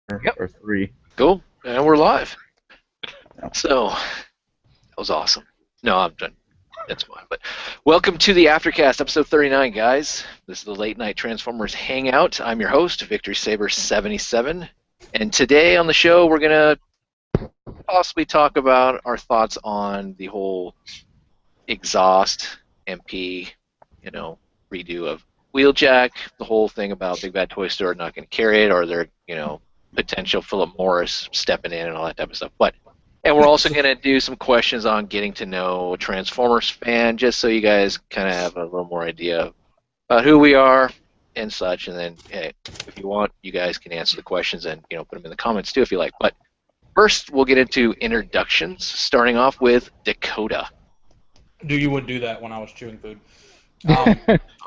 Yep. or 3. Cool. And we're live. Yeah. So, that was awesome. No, I'm done. That's fine. But welcome to the Aftercast, episode 39, guys. This is the Late Night Transformers Hangout. I'm your host, Victory Saber 77. And today on the show, we're going to possibly talk about our thoughts on the whole exhaust MP, redo of Wheeljack, the whole thing about Big Bad Toy Store not going to carry it, or their, potential Philip Morris stepping in and all that type of stuff. And we're also going to do some questions on getting to know a Transformers fan, just so you guys kind of have a little more idea about who we are and such. And then, if you want, you guys can answer the questions and put them in the comments too if you like. But first, we'll get into introductions, starting off with Dakota. Dude, you wouldn't do that when I was chewing food. Oh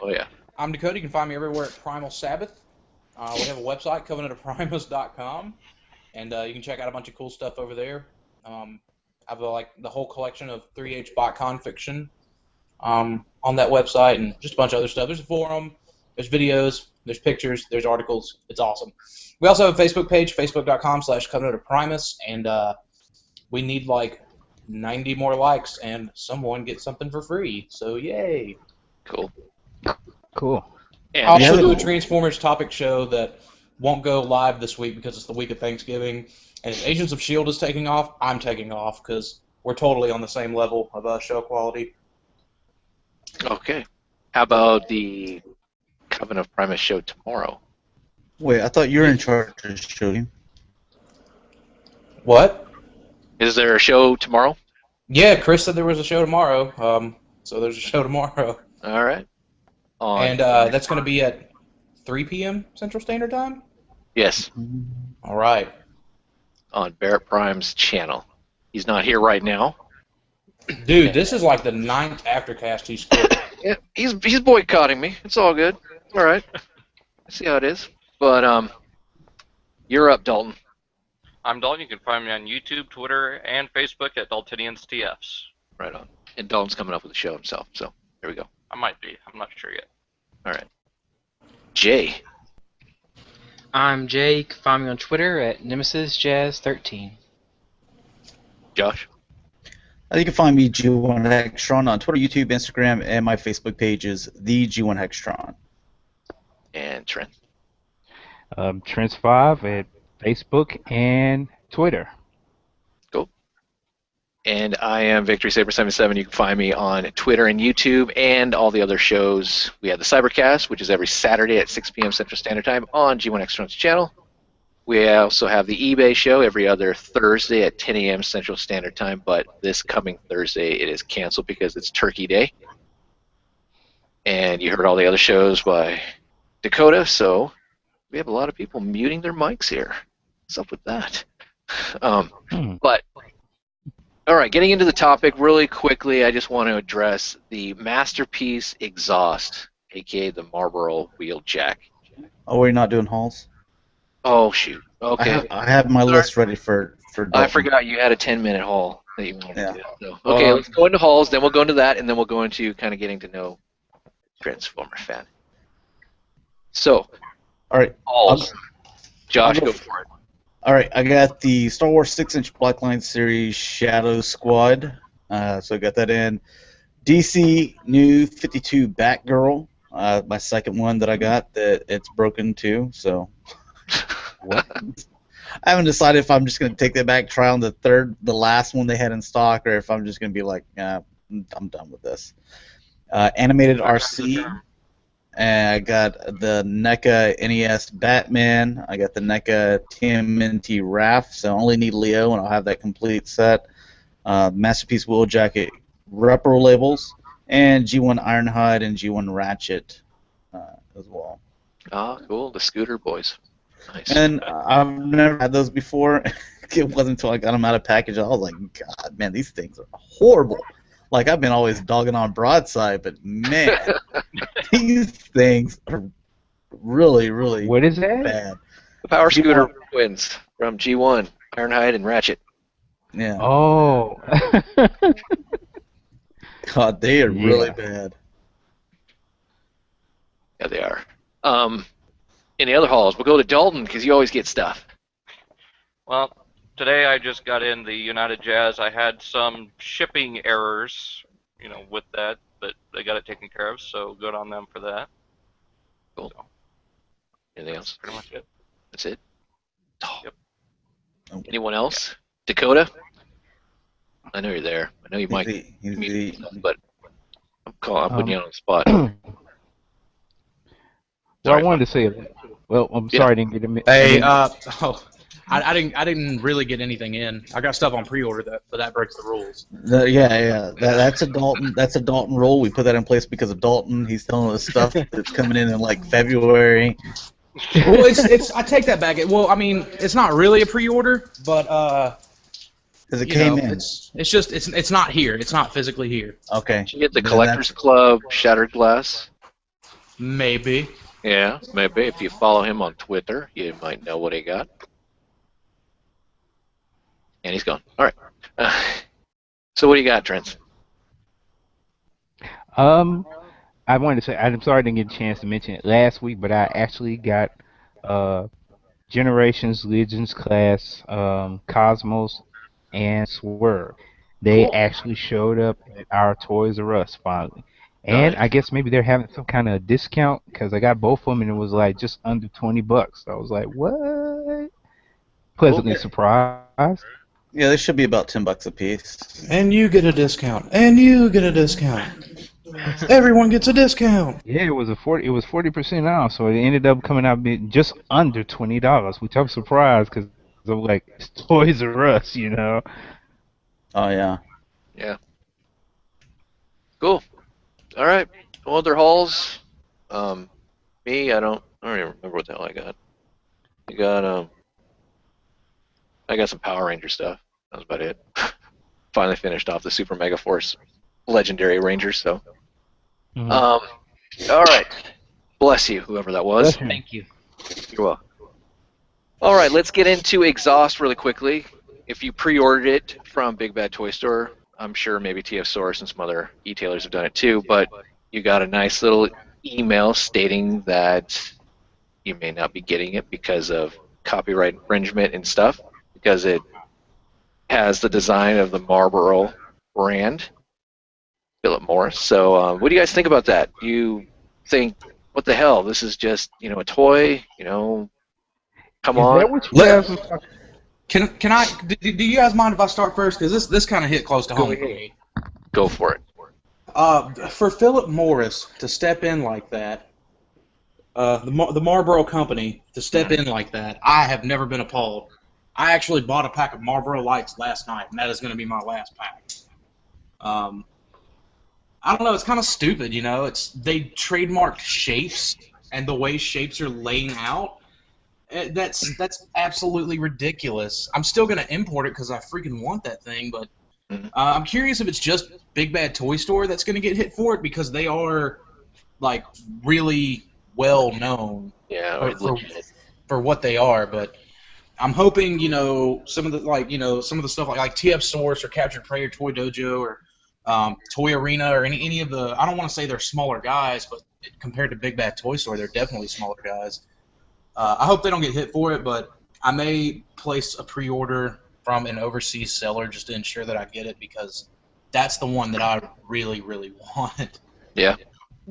yeah. I'm Dakota. You can find me everywhere at Primal Sabbath. We have a website, covenantofprimus.com, and you can check out a bunch of cool stuff over there. I have the whole collection of 3H Botcon fiction on that website, and just a bunch of other stuff. There's a forum, there's videos, there's pictures, there's articles. It's awesome. We also have a Facebook page, facebook.com/covenantofprimus, and we need 90 more likes, and someone gets something for free. So yay! Cool. Cool. And I'll also do a Transformers topic show that won't go live this week because it's the week of Thanksgiving. And if Agents of S.H.I.E.L.D. is taking off, I'm taking off because we're totally on the same level of show quality. Okay. How about the Covenant of Primus show tomorrow? Wait, I thought you were in charge of shooting. What? Is there a show tomorrow? Yeah, Chris said there was a show tomorrow. So there's a show tomorrow. All right. And that's going to be at 3 p.m. Central Standard Time? Yes. All right. On Barrett Prime's channel. He's not here right now. Dude, this is like the 9th Aftercast he's quit. Yeah, he's boycotting me. It's all good. All right. I see how it is. But you're up, Dalton. I'm Dalton. You can find me on YouTube, Twitter, and Facebook at DaltoniansTFs. Right on. And Dalton's coming up with a show himself. So there we go. I might be. I'm not sure yet. All right. Jay. I'm Jay. You can find me on Twitter at NemesisJazz13. Josh. You can find me G1 Hextron on Twitter, YouTube, Instagram, and my Facebook page is the G1 Hextron. And Trent. Trent5 at Facebook and Twitter. Cool. And I am Victory Saber 77. You can find me on Twitter and YouTube and all the other shows. We have the Cybercast, which is every Saturday at 6 p.m. Central Standard Time on G1 Hextron's channel. We also have the eBay show every other Thursday at 10 a.m. Central Standard Time, but this coming Thursday it is canceled because it's Turkey Day. And you heard all the other shows by Dakota, so we have a lot of people muting their mics here. What's up with that? But, all right, getting into the topic really quickly, I just want to address the Masterpiece exhaust, a.k.a. the Marlboro Wheeljack. Oh, we're not doing hauls? Oh, shoot. Okay. I have my list ready for Dalton. I forgot you had a 10-minute haul that you wanted to do. So, Well, okay, let's go into hauls, then we'll go into that, and then we'll go into kind of getting to know Transformer fan. So, all right. hauls. Josh, I'll go go for it. All right, I got the Star Wars 6-inch Blackline series Shadow Squad. So I got that in. DC New 52 Batgirl. My second one that I got, that it's broken too. So what? I haven't decided if I'm just going to take that back, try on the last one they had in stock, or if I'm just going to be like, I'm done with this. Animated RC. And I got the NECA NES Batman. I got the NECA TMNT RAF, so I only need Leo, and I'll have that complete set. Masterpiece Wheel Jacket Repro labels, and G1 Ironhide and G1 Ratchet as well. Ah, cool. The Scooter Boys. Nice. And I've never had those before. It wasn't until I got them out of package. I was like, God, man, these things are horrible. Like, I've been always dogging on Broadside, but man, these things are really, really What is that? bad. The Power G1. Scooter Twins from G1, Ironhide and Ratchet. Yeah. Oh. God, they are really Yeah. bad. Yeah, they are. In the other halls, we'll go to Dalton because you always get stuff. Well, today I just got in the United Jazz. I had some shipping errors, with that, but they got it taken care of, so good on them for that. Cool. So, Anything that's else? pretty much it. That's it? Oh. Yep. Anyone else? Dakota? I know you're there. I know you might mute stuff, but I'm putting you on the spot. Well, I Sorry, wanted to say, well, I'm sorry I didn't get a. Hey, I didn't really get anything in. I got stuff on pre-order but that breaks the rules. That's a Dalton. That's a Dalton rule. We put that in place because of Dalton. He's telling us stuff that's coming in like February. Well, it's I take that back. Well, I mean, it's not really a pre-order, but Because it came in. it's just it's not here. It's not physically here. Okay. Did you get the Then Collectors Club Shattered Glass? Maybe. Yeah, maybe. If you follow him on Twitter, you might know what he got. And he's gone. All right. So what do you got, Trent? I wanted to say, I'm sorry I didn't get a chance to mention it last week, but I actually got Generations, Legends class, Cosmos, and Swerve. They Cool. actually showed up at our Toys R Us finally. And Nice. I guess maybe they're having some kind of discount because I got both of them and it was like just under $20. So I was like, what? Pleasantly surprised. Yeah, they should be about $10 a piece. And you get a discount. And you get a discount. Everyone gets a discount. Yeah, it was 40% off, so it ended up coming out being just under $20, which I'm surprised because I'm like, it's Toys R Us, Oh yeah. Yeah. Cool. All right. Other hauls. Me, I don't even remember what the hell I got. I got some Power Ranger stuff. That was about it. Finally finished off the Super Mega Force Legendary Rangers, so. Mhm. All right. Bless you, whoever that was. Bless you. Thank you. You're welcome. All right, let's get into Exhaust really quickly. If you pre-ordered it from Big Bad Toy Store, I'm sure maybe TF Source and some other e-tailers have done it too, but you got a nice little email stating that you may not be getting it because of copyright infringement and stuff, because it has the design of the Marlboro brand, Philip Morris. So what do you guys think about that? Do you think, what the hell, this is just, a toy, come Is on. that what you guys were talking? Can I? Do you guys mind if I start first? Because this kind of hit close to home for ahead. me. Go for it. For Philip Morris to step in like that, the Marlboro Company to step in like that, I have never been appalled. I actually bought a pack of Marlboro Lights last night, and that is going to be my last pack. I don't know. It's kind of stupid, they trademarked shapes, and the way shapes are laying out. That's absolutely ridiculous. I'm still going to import it because I freaking want that thing, but I'm curious if it's just Big Bad Toy Store that's going to get hit for it because they are, like, really well known for what they are. But I'm hoping, some of the stuff like TF Source or Captured Prey or Toy Dojo or Toy Arena or any of the, I don't want to say they're smaller guys, but compared to Big Bad Toy Store, they're definitely smaller guys. I hope they don't get hit for it, but I may place a pre-order from an overseas seller just to ensure that I get it because that's the one that I really, really want. Yeah.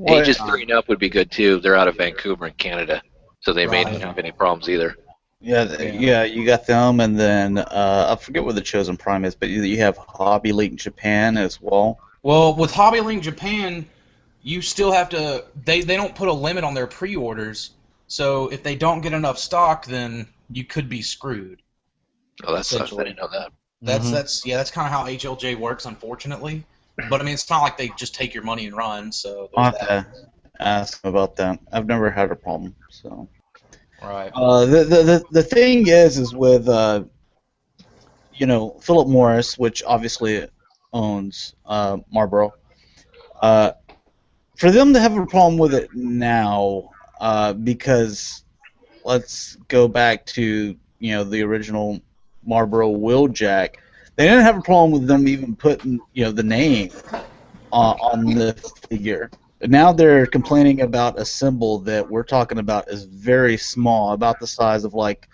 Ages 3 and up would be good too. They're out of Vancouver in Canada, so they may not have any problems either. Yeah, you got them, and then I forget what the Chosen Prime is, but you have Hobby Link Japan as well. Well, with Hobby Link Japan, you still have to. They don't put a limit on their pre-orders, so if they don't get enough stock, then you could be screwed. Oh, that sucks. I didn't know that. That's kind of how HLJ works, unfortunately. But I mean, it's not like they just take your money and run. So I'll have to ask about that. I've never had a problem. So. Right. The thing is with Philip Morris, which obviously owns Marlboro. For them to have a problem with it now, because let's go back to the original Marlboro Wheeljack, they didn't have a problem with them even putting the name on the figure. Now they're complaining about a symbol that we're talking about is very small, about the size of like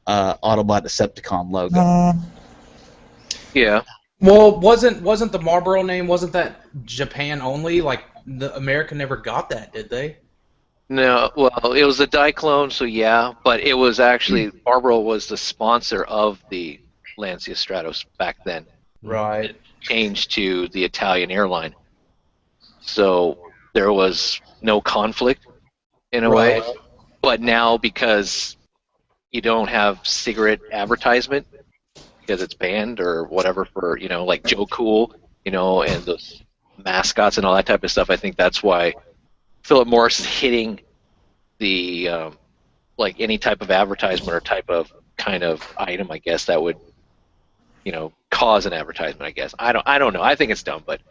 Autobot Decepticon logo. Yeah. Well, wasn't the Marlboro name, wasn't that Japan only? Like, the America never got that, did they? No, well, it was a Diaclone, so yeah, but it was actually Marlboro was the sponsor of the Lancia Stratos back then. Right. It changed to the Italian airline, so there was no conflict in a way. Right. But now, because you don't have cigarette advertisement because it's banned or whatever for like Joe Cool, and those mascots and all that type of stuff, I think that's why Philip Morris is hitting the like any type of advertisement or type of kind of item, I guess, that would cause an advertisement. I guess I don't know. I think it's dumb, but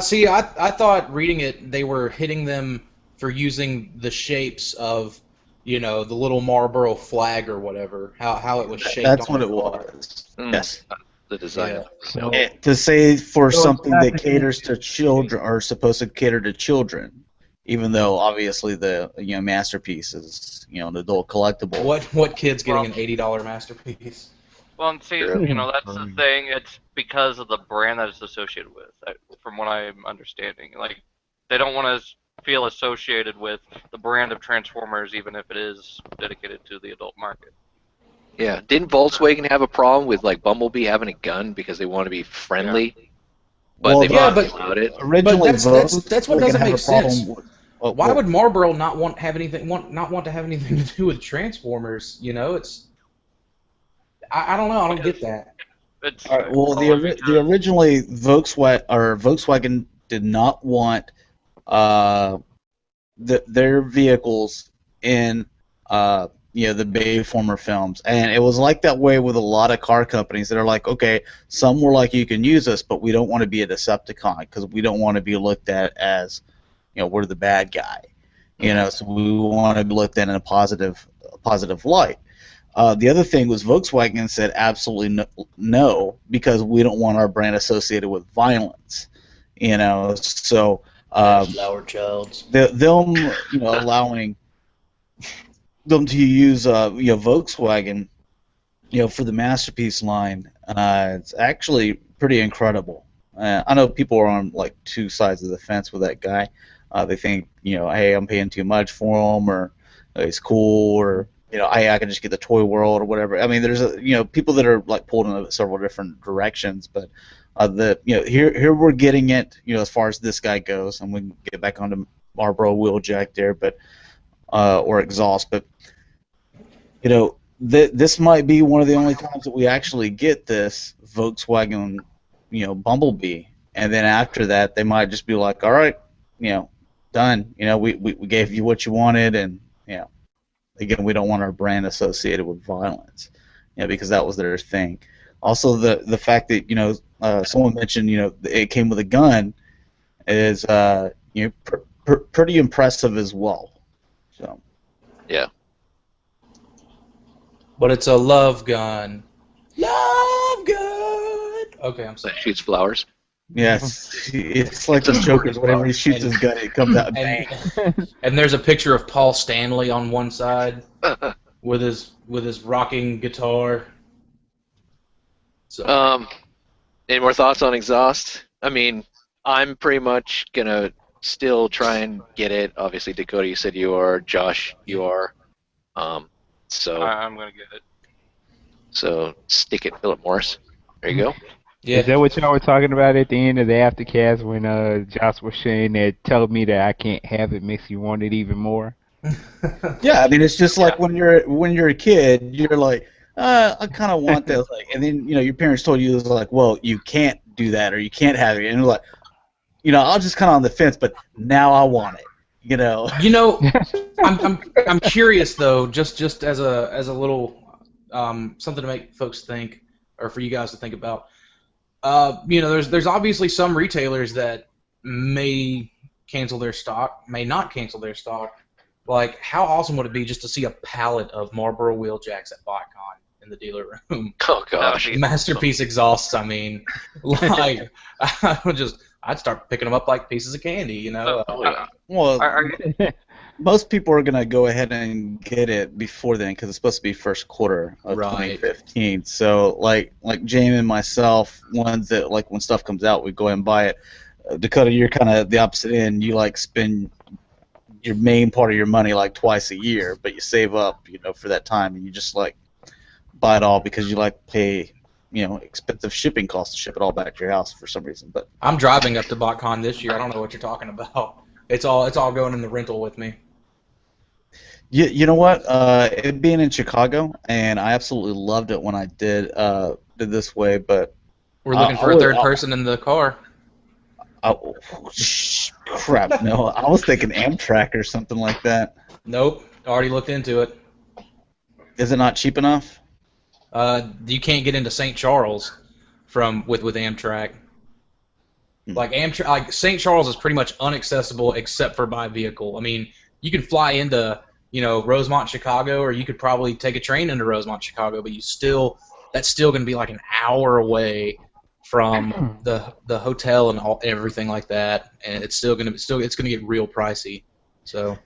See, I thought reading it, they were hitting them for using the shapes of, the little Marlboro flag or whatever, how it was shaped. That's on what the it car. was. Mm. Yes. the design. Yeah. Of And to say for So something it's that not- caters to children or supposed to cater to children, even though obviously the masterpiece is an adult collectible. What kid's getting an $80 masterpiece? Well, and see, Sure. that's the thing. It's because of the brand that it's associated with, from what I'm understanding. Like, they don't want to feel associated with the brand of Transformers, even if it is dedicated to the adult market. Yeah. Didn't Volkswagen have a problem with like Bumblebee having a gun because they want to be friendly? But Well, they yeah, finally but- allowed it. Originally, that's what Volkswagen doesn't had make a problem sense. with- Why would Marlboro not want to have anything to do with Transformers? It's I don't know. I don't get that. It's All right, well, probably the originally Volkswagen did not want their vehicles in the Bayformer films, and it was like that way with a lot of car companies that are like, okay, some were like, you can use us, but we don't want to be a Decepticon because we don't want to be looked at as we're the bad guy, so we want to be looked at in a positive light. The other thing was Volkswagen said absolutely no because we don't want our brand associated with violence, so Flower Childs. them allowing them to use Volkswagen for the masterpiece line, it's actually pretty incredible. I know people are on like two sides of the fence with that guy. They think hey, I'm paying too much for him, or he's cool, or I can just get the toy world or whatever. I mean, there's people that are like pulled in several different directions, but here we're getting it as far as this guy goes, and we can get back onto Marlboro Wheeljack there, but or exhaust, but this might be one of the only times that we actually get this Volkswagen Bumblebee, and then after that they might just be like, all right, done. We gave you what you wanted, and again, we don't want our brand associated with violence, because that was their thing. Also, the fact that someone mentioned it came with a gun is pretty impressive as well. So Yeah. But it's a love gun. Love gun. Okay, I'm sorry. That shoots flowers. yes, it's like the Joker's. Whenever he shoots his gun, it comes out bang. And there's a picture of Paul Stanley on one side with his rocking guitar. So Any more thoughts on exhaust? I mean, I'm pretty much gonna still try and get it. Obviously, Dakota, you said you are. Josh, you are. So I'm gonna get it. so stick it, Philip Morris. There you go. yeah. Is that what y'all were talking about at the end of the Aftercast when Josh was saying that, telling me that I can't have it makes you want it even more? Yeah, I mean, it's just like when you're a kid, you're like, I kind of want that, like, and then your parents told you, it was like, well, you can't do that or you can't have it, and you're like, I was just kind of on the fence, but now I want it. I'm curious though, just as a little something to make folks think, or for you guys to think about. There's obviously some retailers that may cancel their stock, may not cancel their stock. Like, how awesome would it be just to see a pallet of Marlboro Wheeljacks at Botcon in the dealer room? Oh gosh. Masterpiece exhausts. I mean, like, I'd start picking them up like pieces of candy. Oh, yeah. Well, Are most people are gonna go ahead and get it before then because it's supposed to be first quarter of Right. 2015. So like Jamie and myself, ones that like when stuff comes out, we go ahead and buy it. Dakota, you're kind of the opposite end. You like spend your main part of your money like twice a year, but you save up, for that time, and you just like buy it all because you like to pay, expensive shipping costs to ship it all back to your house for some reason. But I'm driving up to Botcon this year. I don't know what you're talking about. It's all going in the rental with me. you know what? It being in Chicago, and I absolutely loved it when I did this way, but We're looking for a third person in the car. Crap, no. I was thinking Amtrak or something like that. Nope. Already looked into it. Is it not cheap enough? You can't get into St. Charles with Amtrak. Like St. Charles is pretty much inaccessible except for by vehicle. I mean, you can fly into Rosemont, Chicago, or you could probably take a train into Rosemont, Chicago, but that's still going to be like an hour away from the hotel and everything like that, and it's going to get real pricey. So.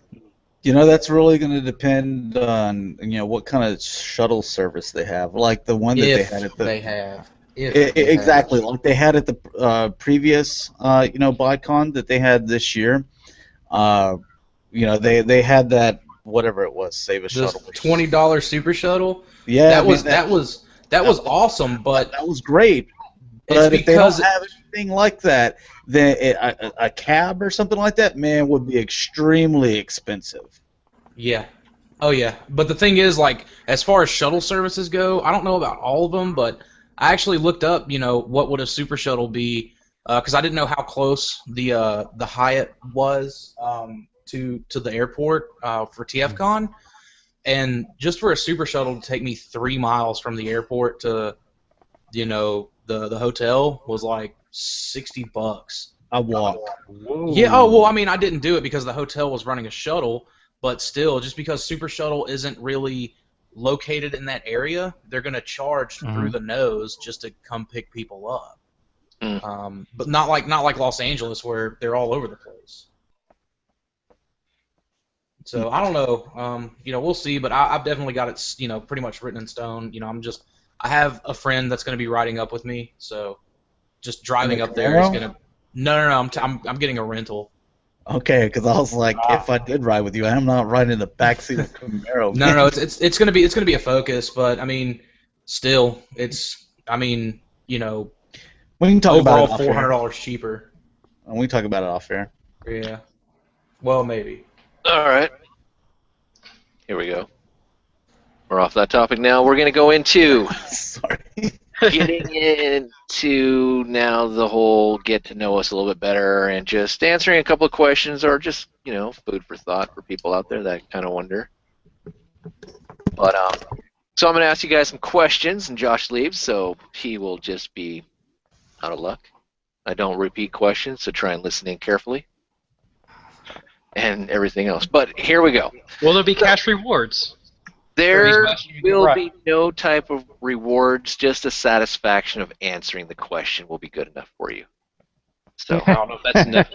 That's really going to depend on what kind of shuttle service they have. Like the one that they had at the exactly like they had at the previous Botcon that they had this year. They had that whatever it was, Save a Shuttle. $20 Super Shuttle. Yeah, that was awesome, but that was great. But if they don't have anything like that, then a cab or something like that, man, would be extremely expensive. Yeah. Oh, yeah. But the thing is, like, as far as shuttle services go, I don't know about all of them, but I actually looked up, what would a Super Shuttle be, because I didn't know how close the Hyatt was to the airport for TFCon. And just for a Super Shuttle to take me 3 miles from the airport to, the hotel was like $60. I walked. Yeah. Oh well, I mean, I didn't do it because the hotel was running a shuttle, but still, just because Super Shuttle isn't really located in that area, they're gonna charge through the nose just to come pick people up. But not like Los Angeles where they're all over the place. So I don't know. We'll see. But I've definitely got it, pretty much written in stone. I have a friend that's going to be riding up with me, so just driving up there is gonna. No. I'm getting a rental. Okay, because I was like, if I did ride with you, I'm not riding in the backseat of Camaro. No. It's gonna be a Focus, but I mean, still, we can talk about it $400 cheaper. We can talk about it off air. Yeah. Well, maybe. All right. Here we go. We're off that topic now. We're going to go into getting into now the whole get to know us a little bit better and just answering a couple of questions or just, food for thought for people out there that kind of wonder. But so I'm going to ask you guys some questions, and Josh leaves, so he will just be out of luck. I don't repeat questions, so try and listen in carefully. And everything else. But here we go. Will there be cash rewards? There will be no type of rewards, just the satisfaction of answering the question will be good enough for you. So I don't know if that's enough.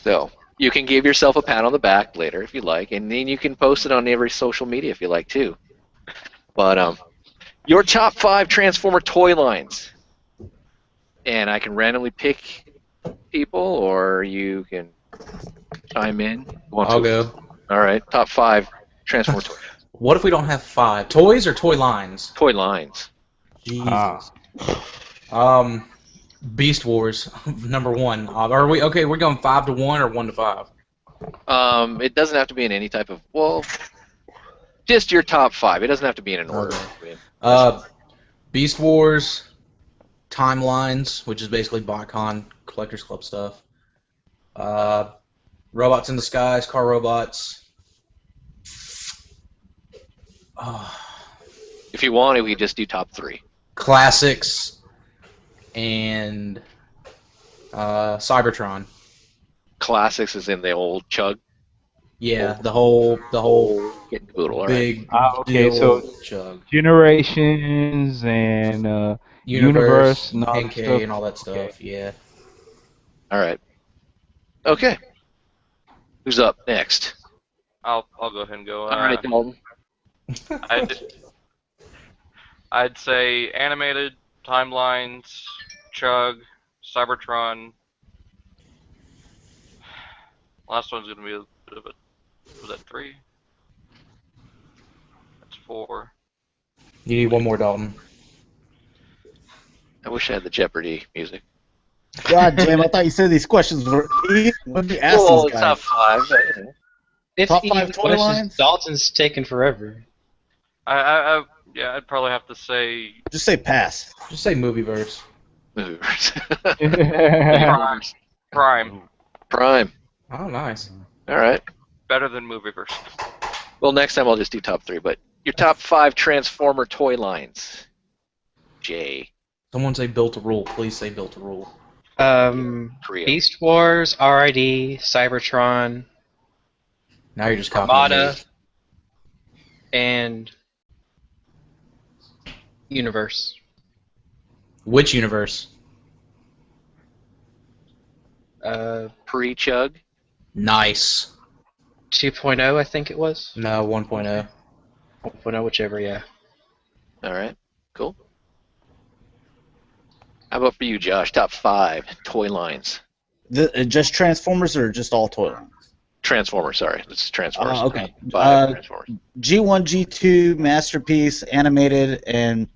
So you can give yourself a pat on the back later if you like, and then you can post it on every social media if you like too. But your top 5 Transformer toy lines. And I can randomly pick people, or you can chime in. I'll go. All right, top 5 Transformer toys. What if we don't have 5 toys or toy lines? Toy lines. Jesus. Beast Wars, number 1. Are we okay? We're going 5 to 1 or 1 to 5? It doesn't have to be in any type of just your top 5. It doesn't have to be in an order. Beast Wars, Timelines, which is basically Botcon Collectors Club stuff. Robots in the Skies, Car Robots. If you want, we just do top 3. Classics and Cybertron. Classics is in the old chug. Yeah, the whole Getting boodle, all big right. Okay, so chug. Generations and Universe and all that NK stuff. and all that stuff. Okay. Yeah. All right. Okay. Who's up next? I'll go ahead and go. All right, Dalton. I'd say animated, timelines, Chug, Cybertron. Last one's gonna be a bit of a. Was that 3? That's 4. You need one more, Dalton. I wish I had the Jeopardy music. God damn, I thought you said these questions were easy. When you asked Well, these guys. top 5. If Top easy 5 toy questions, lines? Dalton's taking forever. Yeah, I'd probably have to say Just say pass. Just say movieverse. Prime. Prime. Oh, nice. All right. Better than Movieverse. Well, next time I'll just do top 3. But your top 5 Transformer toy lines. Jay. Someone say Built a Rule. Please say Built a Rule. Korea. Beast Wars, RID, Cybertron, Now you're just copying Armada, me. and Universe. Which universe? Pre-Chug. Nice. 2.0, I think it was. No, 1.0. 1.0, whichever, yeah. All right. Cool. How about for you, Josh? Top 5 toy lines. Just Transformers or just all toy lines? Transformers, sorry. This is Transformers. Okay. 5 Transformers. G1, G2, Masterpiece, Animated, and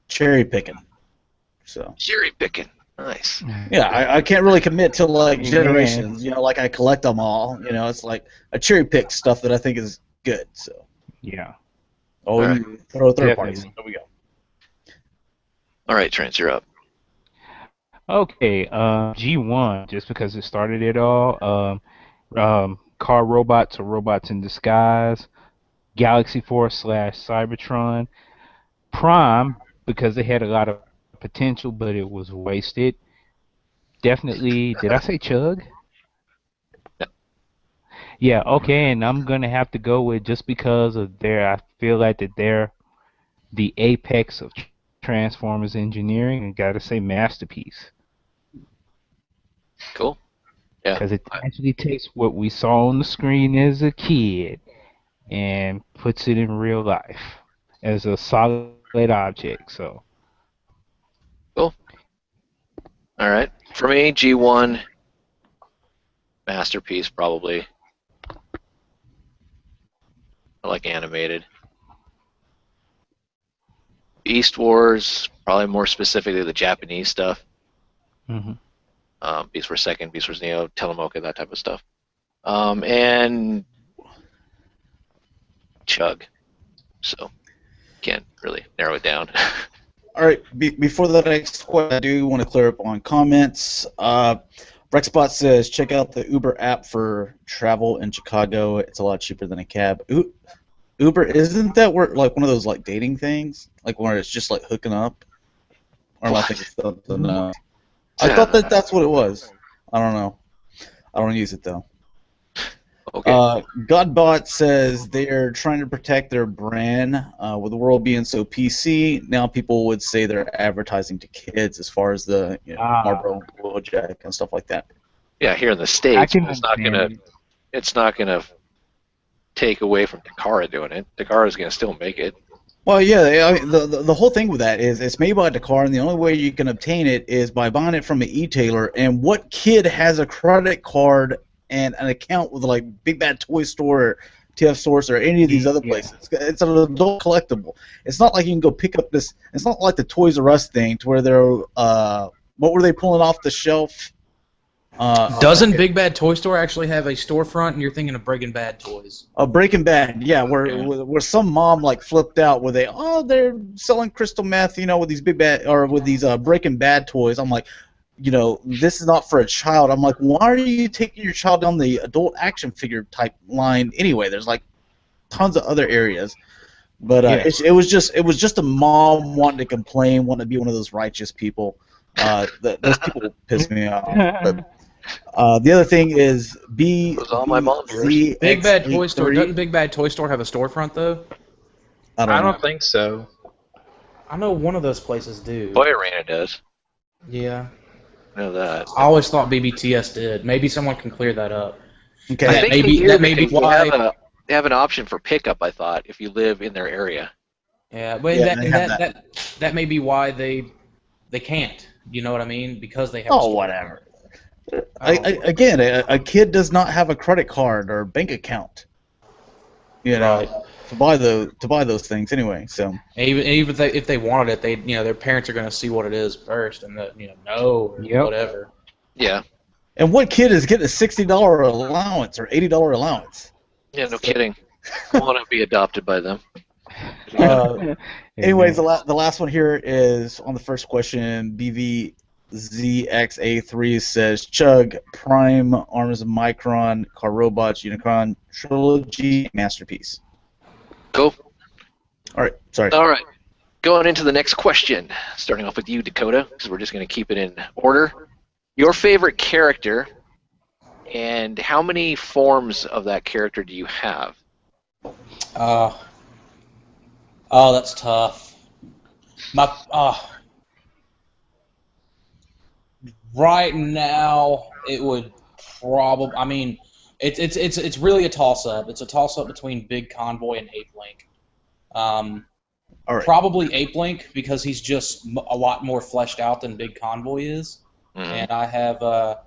Cherry Picking. So. Cherry picking. Nice. Yeah, I can't really commit to like Yeah. generations. You know, like I collect them all. You know, it's like a cherry pick stuff that I think is good. So. Yeah. Oh, Right. throw third parties. Definitely. There we go. All right, Trent, you're up. Okay, G1, just because it started it all. Car robots or robots in disguise. Galaxy Force / Cybertron. Prime, because they had a lot of potential, but it was wasted. Definitely, did I say Chug? No. Yeah, okay, and I'm gonna have to go with just because of I feel like that they're the apex of Transformers engineering, and gotta say Masterpiece. Cool. Yeah. Because it actually takes what we saw on the screen as a kid and puts it in real life as a solid object. So Cool. All right. For me, G1, Masterpiece, probably. I like animated. Beast Wars, probably more specifically the Japanese stuff. mhm. Beast Wars Second, Beast Wars Neo, Telemoka, that type of stuff. And Chug. So, can't really narrow it down. All right. Before the next question, I do want to clear up on comments. Rexbot says, check out the Uber app for travel in Chicago. It's a lot cheaper than a cab. Uber, isn't that where, like one of those like dating things, like where it's just like hooking up? Or am I thinking something? I thought that's what it was. I don't know. I don't use it though. Okay. Godbot says they're trying to protect their brand with the world being so PC. Now people would say they're advertising to kids as far as the Marlboro Jack and stuff like that. Yeah, here in the States, it's not gonna take away from Takara doing it. Takara's gonna still make it. Well, yeah, I mean, the whole thing with that is it's made by Dakar, and the only way you can obtain it is by buying it from an e-tailer. And what kid has a credit card and an account with like Big Bad Toy Store, or TF Source, or any of these other places? It's an adult collectible. It's not like you can go pick up this. It's not like the Toys R Us thing to where they're what were they pulling off the shelf? Doesn't Big Bad Toy Store actually have a storefront, and you're thinking of Breaking Bad toys? Breaking Bad, yeah, where some mom like flipped out where they're selling crystal meth, you know, with these with these Breaking Bad toys. I'm like, you know, this is not for a child. I'm like, why are you taking your child down the adult action figure type line anyway? There's like tons of other areas, but it was just a mom wanting to complain, wanting to be one of those righteous people. Those people piss me off. But, the other thing is all my mom's Big Bad Toy Store. Doesn't Big Bad Toy Store have a storefront though? I don't think so. I know one of those places do. Toy Arena does. Yeah. I know that. I always thought BBTS did. Maybe someone can clear that up. Okay. I That think may they be do that may be because why. they have an option for pickup. I thought if you live in their area. Yeah, but Yeah, that they and have that may be why they can't. You know what I mean? Because they have. Oh, a store. whatever. I don't know. Again, a kid does not have a credit card or bank account, you know, Right. to buy those things anyway. So And even if they wanted it, they their parents are going to see what it is first, and no or Yep. whatever. Yeah. and what kid is getting a $60 allowance or $80 allowance? Yeah. No kidding. I want to be adopted by them. Anyways, Amen. the last one here is on the first question. BVZXA3 says Chug, Prime, Arms of Micron, Car Robots, Unicron, Trilogy, Masterpiece. Cool. All right, sorry. All right. Going into the next question, starting off with you, Dakota, because we're just going to keep it in order. Your favorite character, and how many forms of that character do you have? Oh, that's tough. Right now it would probably. I mean, it's really a toss up. It's a toss up between Big Convoy and Ape Link. All right. Probably Ape Link because he's just a lot more fleshed out than Big Convoy is, and I have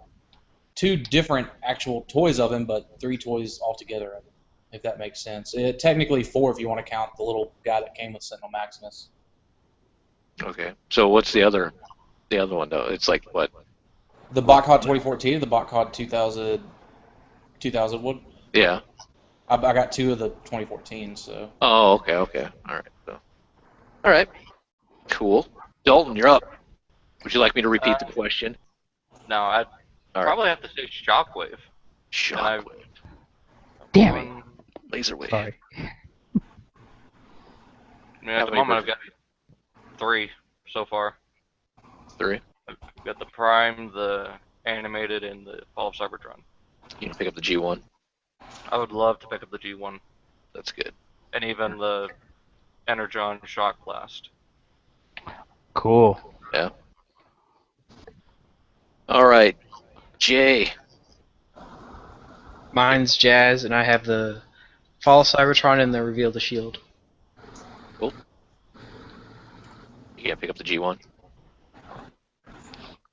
2 different actual toys of him, but 3 toys altogether of him, if that makes sense. Technically 4 if you want to count the little guy that came with Sentinel Maximus. Okay. So what's the other one though? It's like what? The Botcon 2014, the Botcon 2000 one. Yeah. I got 2 of the 2014, so. Oh, okay. All right. So, all right. Cool. Dalton, you're up. Would you like me to repeat the question? No, I'd All right. probably have to say Shockwave. Shockwave. Damn it. Laser wave. Sorry. I mean, at How the many moment, I've got 3 so far. 3. I've got the Prime, the Animated, and the Fall of Cybertron. You can pick up the G1. I would love to pick up the G1, That's good. and even the Energon Shock Blast. Cool. Yeah. All right. Jay. Mine's Jazz, and I have the Fall of Cybertron and the Reveal the Shield. Cool. You can't pick up the G1.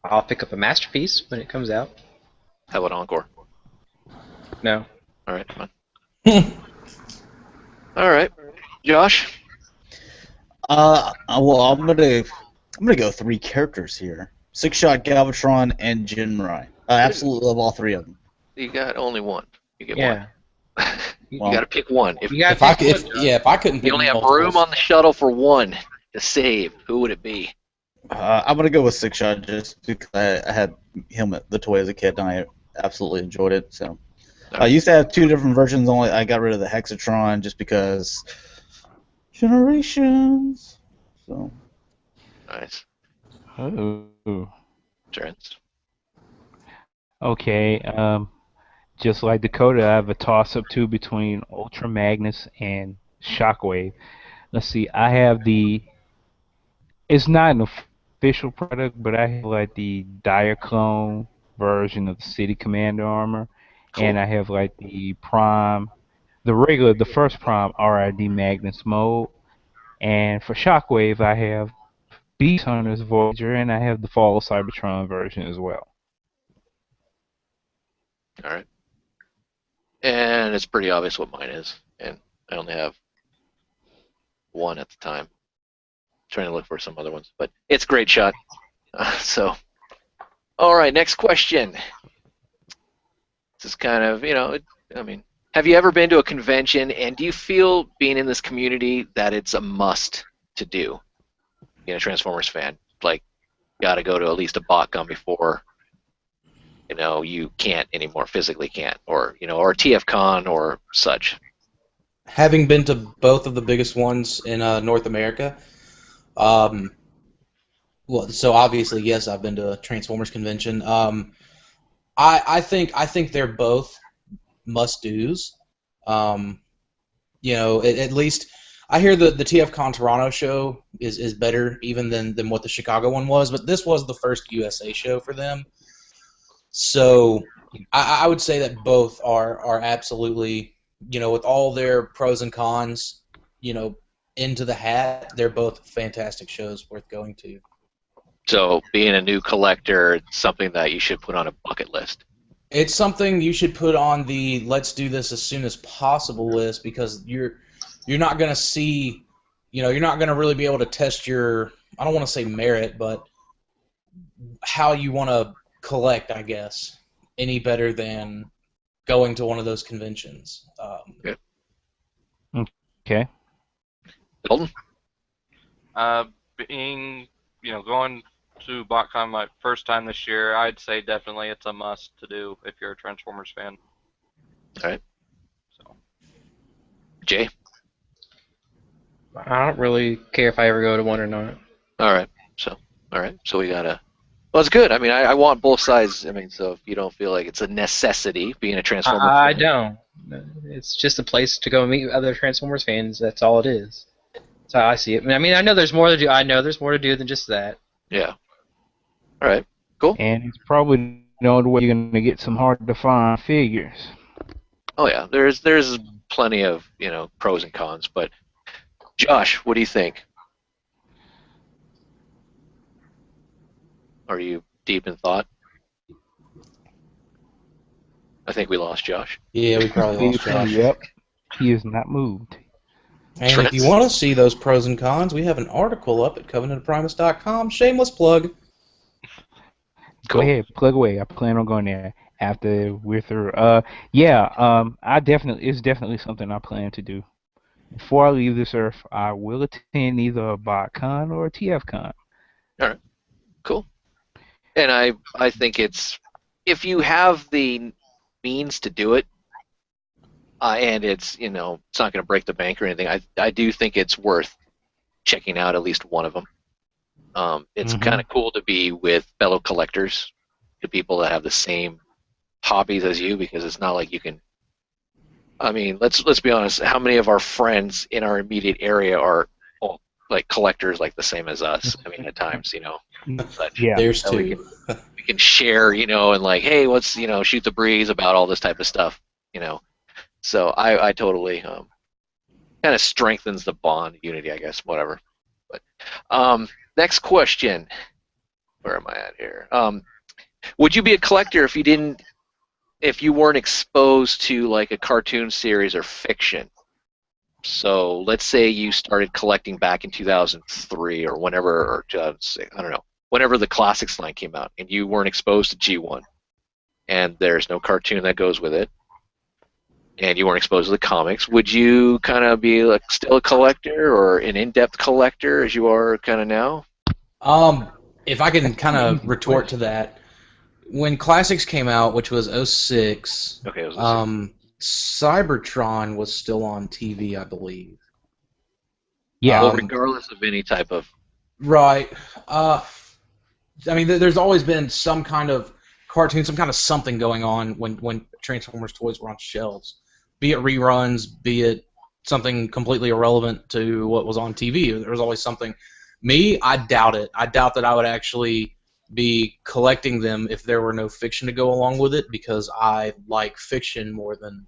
I'll pick up a Masterpiece when it comes out. How about Encore? No. All right, fine. All right. Josh. Well, I'm gonna go 3 characters here: Six Shot, Galvatron, and Jinrai. I absolutely love all 3 of them. You got only one. You get Yeah. one. You Well, got to pick one. If You got If I couldn't pick you only have multiples, room on the shuttle for one to save, who would it be? I'm gonna go with Six Shot just because I had him the toy as a kid and I absolutely enjoyed it. So I used to have 2 different versions. Only I got rid of the Hexatron just because generations. So Nice. Oh. Terrence. Okay. Just like Dakota, I have a toss-up too between Ultra Magnus and Shockwave. Let's see. I have the. It's not an official product, but I have like the Diaclone version of the City Commander armor, Cool. and I have like the Prime, the first Prime RID Magnus mode, and for Shockwave I have Beast Hunter's Voyager, and I have the Fall of Cybertron version as well. All right. And it's pretty obvious what mine is, and I only have one at the time. Trying to look for some other ones, but it's a great shot. So, all right, next question. This is kind of, have you ever been to a convention, and do you feel, being in this community, that it's a must to do? Being a Transformers fan, like, gotta go to at least a Botcon before, you can't anymore, physically can't, or or TFCon or such. having been to both of the biggest ones in North America, well, so obviously yes, I've been to a Transformers convention. I think they're both must-dos. At least I hear the TFCon Toronto show is better even than what the Chicago one was, but this was the first USA show for them. So I would say that both are absolutely, with all their pros and cons, into the hat, they're both fantastic shows worth going to. So being a new collector, it's something that you should put on a bucket list. It's something you should put on the let's do this as soon as possible list, because you're not going to see, you're not going to really be able to test your, I don't want to say merit, but how you want to collect, I guess, any better than going to one of those conventions. Okay. Dalton? Going to Botcon my first time this year, I'd say definitely it's a must to do if you're a Transformers fan. All right. So. Jay? I don't really care if I ever go to one or not. All right. So we got to... Well, it's good. I mean, I want both sides. I mean, so if you don't feel like it's a necessity being a Transformer I fan. don't. It's just a place to go meet other Transformers fans. That's all it is. That's how I see it. I mean, I know there's more to do. I know there's more to do than just that. Yeah. All right. Cool. And it's probably the only way you're going to get some hard-to-find figures. Oh, yeah. There's plenty of, pros and cons. But, Josh, what do you think? Are you deep in thought? I think we lost Josh. Yeah, we probably lost Josh. Yep. He is not moved. And if you want to see those pros and cons, we have an article up at covenantofprimus.com. Shameless plug. Go ahead, plug away. I plan on going there after we're through. It's definitely something I plan to do. Before I leave this earth, I will attend either a Botcon or a TFCon. All right. Cool. And I think it's, if you have the means to do it, and it's, it's not going to break the bank or anything, I do think it's worth checking out at least one of them. It's kind of cool to be with fellow collectors, the people that have the same hobbies as you, because it's not like you can. I mean, let's be honest. How many of our friends in our immediate area are all, like, collectors, like the same as us? I mean, at times, such. Yeah. There's two. We can share, and like, hey, let's shoot the breeze about all this type of stuff, So I totally kind of strengthens the bond, unity, I guess, whatever. But next question. Where am I at here? Would you be a collector if you weren't exposed to like a cartoon series or fiction? So let's say you started collecting back in 2003 or whenever, or 2006, I don't know, whenever the Classics line came out, and you weren't exposed to G1, and there's no cartoon that goes with it, and you weren't exposed to the comics, would you kind of be like still a collector or an in-depth collector as you are kind of now? If I can kind of retort to that, when Classics came out, which was 06, Okay, it was Cybertron was still on TV, I believe. Yeah. well, regardless of any type of... Right. I mean, there's always been some kind of cartoon, some kind of something going on when Transformers toys were on shelves. Be it reruns, be it something completely irrelevant to what was on TV. There was always something. Me, I doubt it. I doubt that I would actually be collecting them if there were no fiction to go along with it, because I like fiction more than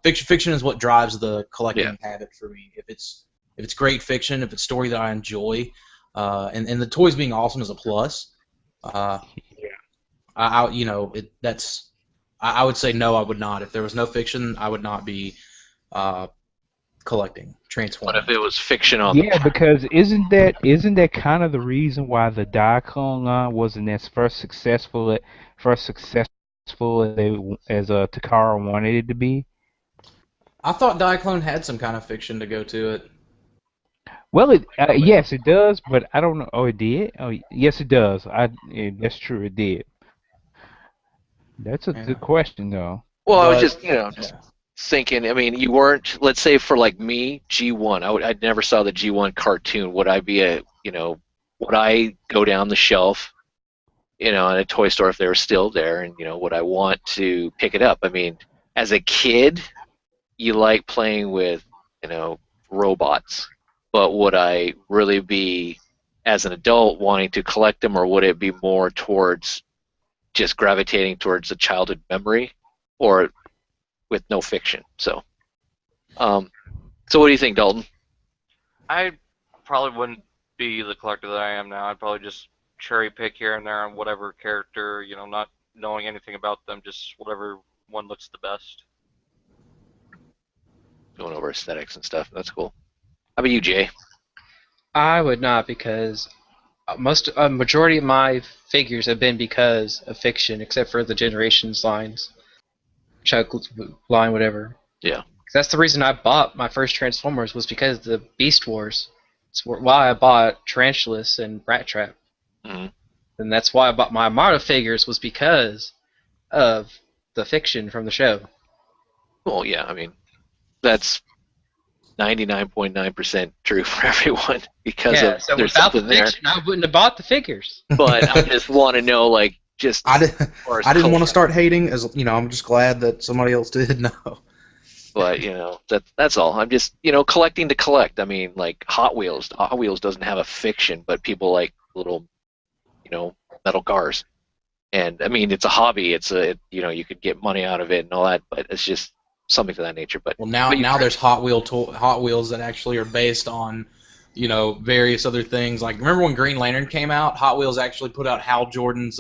fiction. Fiction is what drives the collecting habit for me. If it's great fiction, if it's story that I enjoy, and the toys being awesome is a plus. I would say no, I would not. If there was no fiction, I would not be collecting Transformers. But if it was fiction on because isn't that kind of the reason why the Diaclone line wasn't as first successful as Takara wanted it to be? I thought Diaclone had some kind of fiction to go to it. Well, yes, it does, but I don't know. Oh, it did? Oh, yes, it does. That's true, it did. That's a good question, though. Well, I was just thinking. I mean, you weren't. Let's say for like me, G1. I never saw the G1 cartoon. Would I be would I go down the shelf, in a toy store if they were still there, and would I want to pick it up? I mean, as a kid, you like playing with, robots, but would I really be, as an adult, wanting to collect them, or would it be more towards just gravitating towards a childhood memory, or with no fiction? So what do you think, Dalton? I probably wouldn't be the collector that I am now. I'd probably just cherry pick here and there on whatever character, not knowing anything about them, just whatever one looks the best. Going over aesthetics and stuff. That's cool. How about you, Jay? I would not, because a majority of my figures have been because of fiction, except for the Generations lines, Chuck line, whatever. Yeah. That's the reason I bought my first Transformers, was because of the Beast Wars. It's why I bought Tarantulas and Rat Trap. Mm-hmm. And that's why I bought my Armada figures, was because of the fiction from the show. Well, yeah, I mean, that's 99.9% true for everyone, because so there's without the something there. fiction, I wouldn't have bought the figures. But I just want to know, like, just I as didn't want to color. start hating, as I'm just glad that somebody else did. No. But that's all. I'm just collecting to collect. I mean, like Hot Wheels. Hot Wheels doesn't have a fiction, but people like little metal cars. And I mean, it's a hobby. You could get money out of it and all that, but it's just something to that nature. But Well, now there's Hot Wheels that actually are based on various other things. Like, remember when Green Lantern came out? Hot Wheels actually put out Hal Jordan's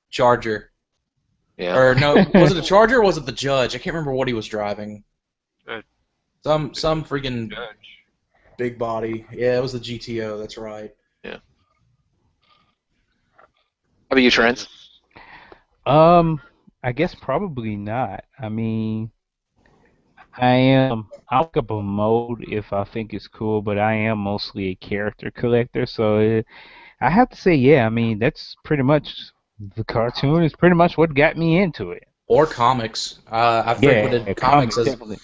Charger. yeah. Or no, was it a Charger or was it the Judge? I can't remember what he was driving. Some freaking Judge. big body. Yeah, it was the GTO. That's right. How about you, Trent? I guess probably not. I mean, I'll look up a mode if I think it's cool, but I am mostly a character collector, so I have to say, yeah. I mean, that's pretty much the cartoon is pretty much what got me into it. Or comics. I've frequented comics as definitely.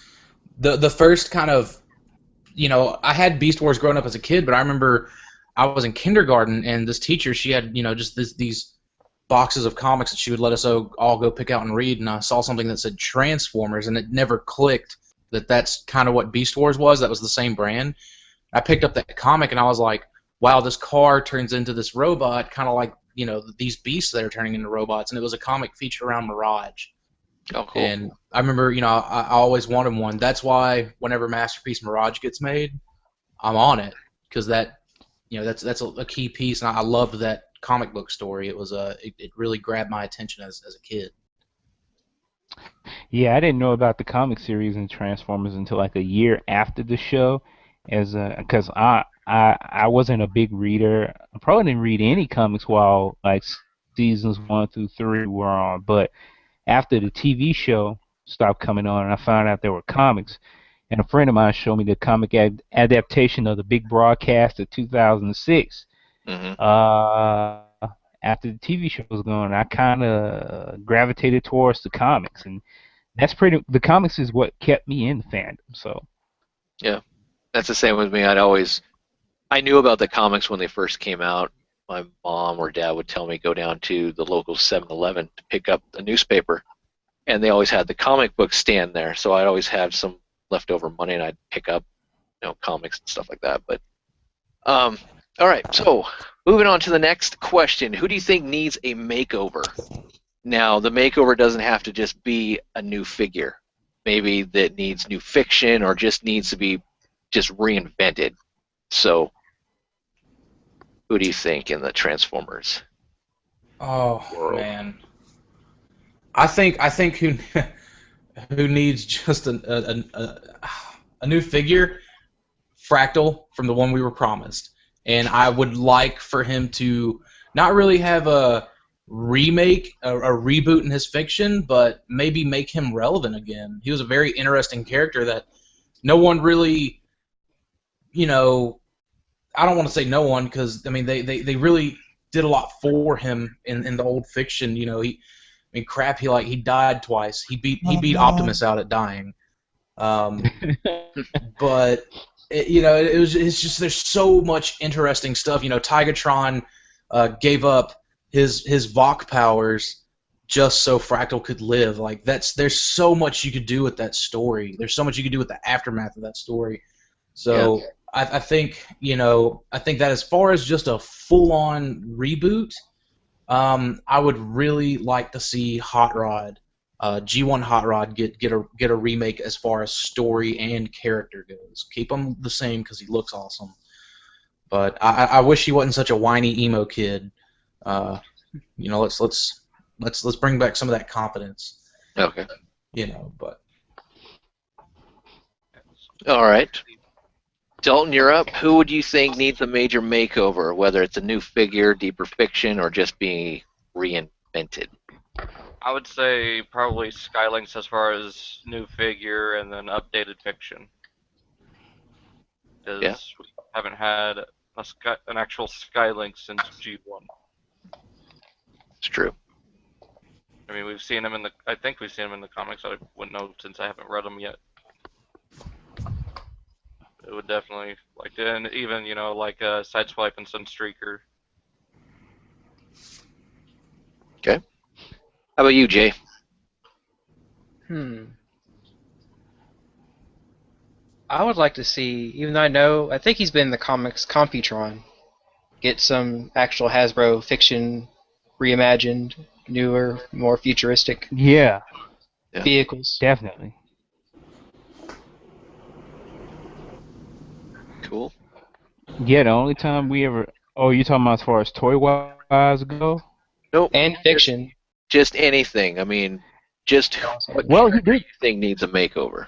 the first kind of, I had Beast Wars growing up as a kid, but I remember I was in kindergarten, and this teacher, she had, just these boxes of comics that she would let us all go pick out and read, and I saw something that said Transformers, and it never clicked that that's kind of what Beast Wars was. That was the same brand. I picked up that comic, and I was like, wow, this car turns into this robot, kind of like, these beasts that are turning into robots, and it was a comic featured around Mirage. Oh, cool. And I remember, I always wanted one. That's why whenever Masterpiece Mirage gets made, I'm on it, because that's a key piece, and I loved that comic book story. It was it really grabbed my attention as a kid. Yeah, I didn't know about the comic series in Transformers until like a year after the show, because I wasn't a big reader. I probably didn't read any comics while like seasons 1 through 3 were on, but after the TV show stopped coming on, and I found out there were comics, and a friend of mine showed me the comic adaptation of the big broadcast of 2006. Mm-hmm. After the TV show was gone, I kind of gravitated towards the comics, and the comics is what kept me in the fandom. So Yeah, that's the same with me. I knew about the comics when they first came out. My mom or dad would tell me go down to the local 7-Eleven to pick up the newspaper, and they always had the comic book stand there. So I'd always have some leftover money, and I'd pick up, comics and stuff like that. But all right, so moving on to the next question: who do you think needs a makeover? Now, the makeover doesn't have to just be a new figure. Maybe that needs new fiction, or just needs to be just reinvented. So, who do you think in the Transformers? Oh World? man, I think who needs just a new figure? Fractal from the one we were promised, and I would like for him to not really have a remake, a reboot in his fiction, but maybe make him relevant again. He was a very interesting character that no one really, I don't want to say no one, because I mean they really did a lot for him in the old fiction. He died twice. He beat Optimus out at dying. But it's just there's so much interesting stuff. Tigatron gave up his Vok powers just so Fractal could live. Like there's so much you could do with that story. There's so much you could do with the aftermath of that story. So I think I think that as far as just a full-on reboot, I would really like to see Hot Rod, G1 Hot Rod, get a remake as far as story and character goes. Keep him the same because he looks awesome, but I wish he wasn't such a whiny emo kid. Let's bring back some of that confidence. Okay. But All right. Dalton, you're up. Who would you think needs a major makeover, whether it's a new figure, deeper fiction, or just being reinvented? I would say probably Skylinks as far as new figure and then updated fiction. Because we haven't had an actual Skylink since G1. It's true. I mean, I think we've seen him in the comics. I wouldn't know since I haven't read them yet. It would definitely and even like Sideswipe and Sunstreaker. Okay. How about you, Jay? I would like to see, even though I think he's been in the comics, Computron, get some actual Hasbro fiction reimagined, newer, more futuristic vehicles. Definitely. Cool. Yeah, the only time we ever... Oh, you're talking about as far as toy-wise go? Nope. And fiction. Just anything. I mean, just what he did. you think needs a makeover?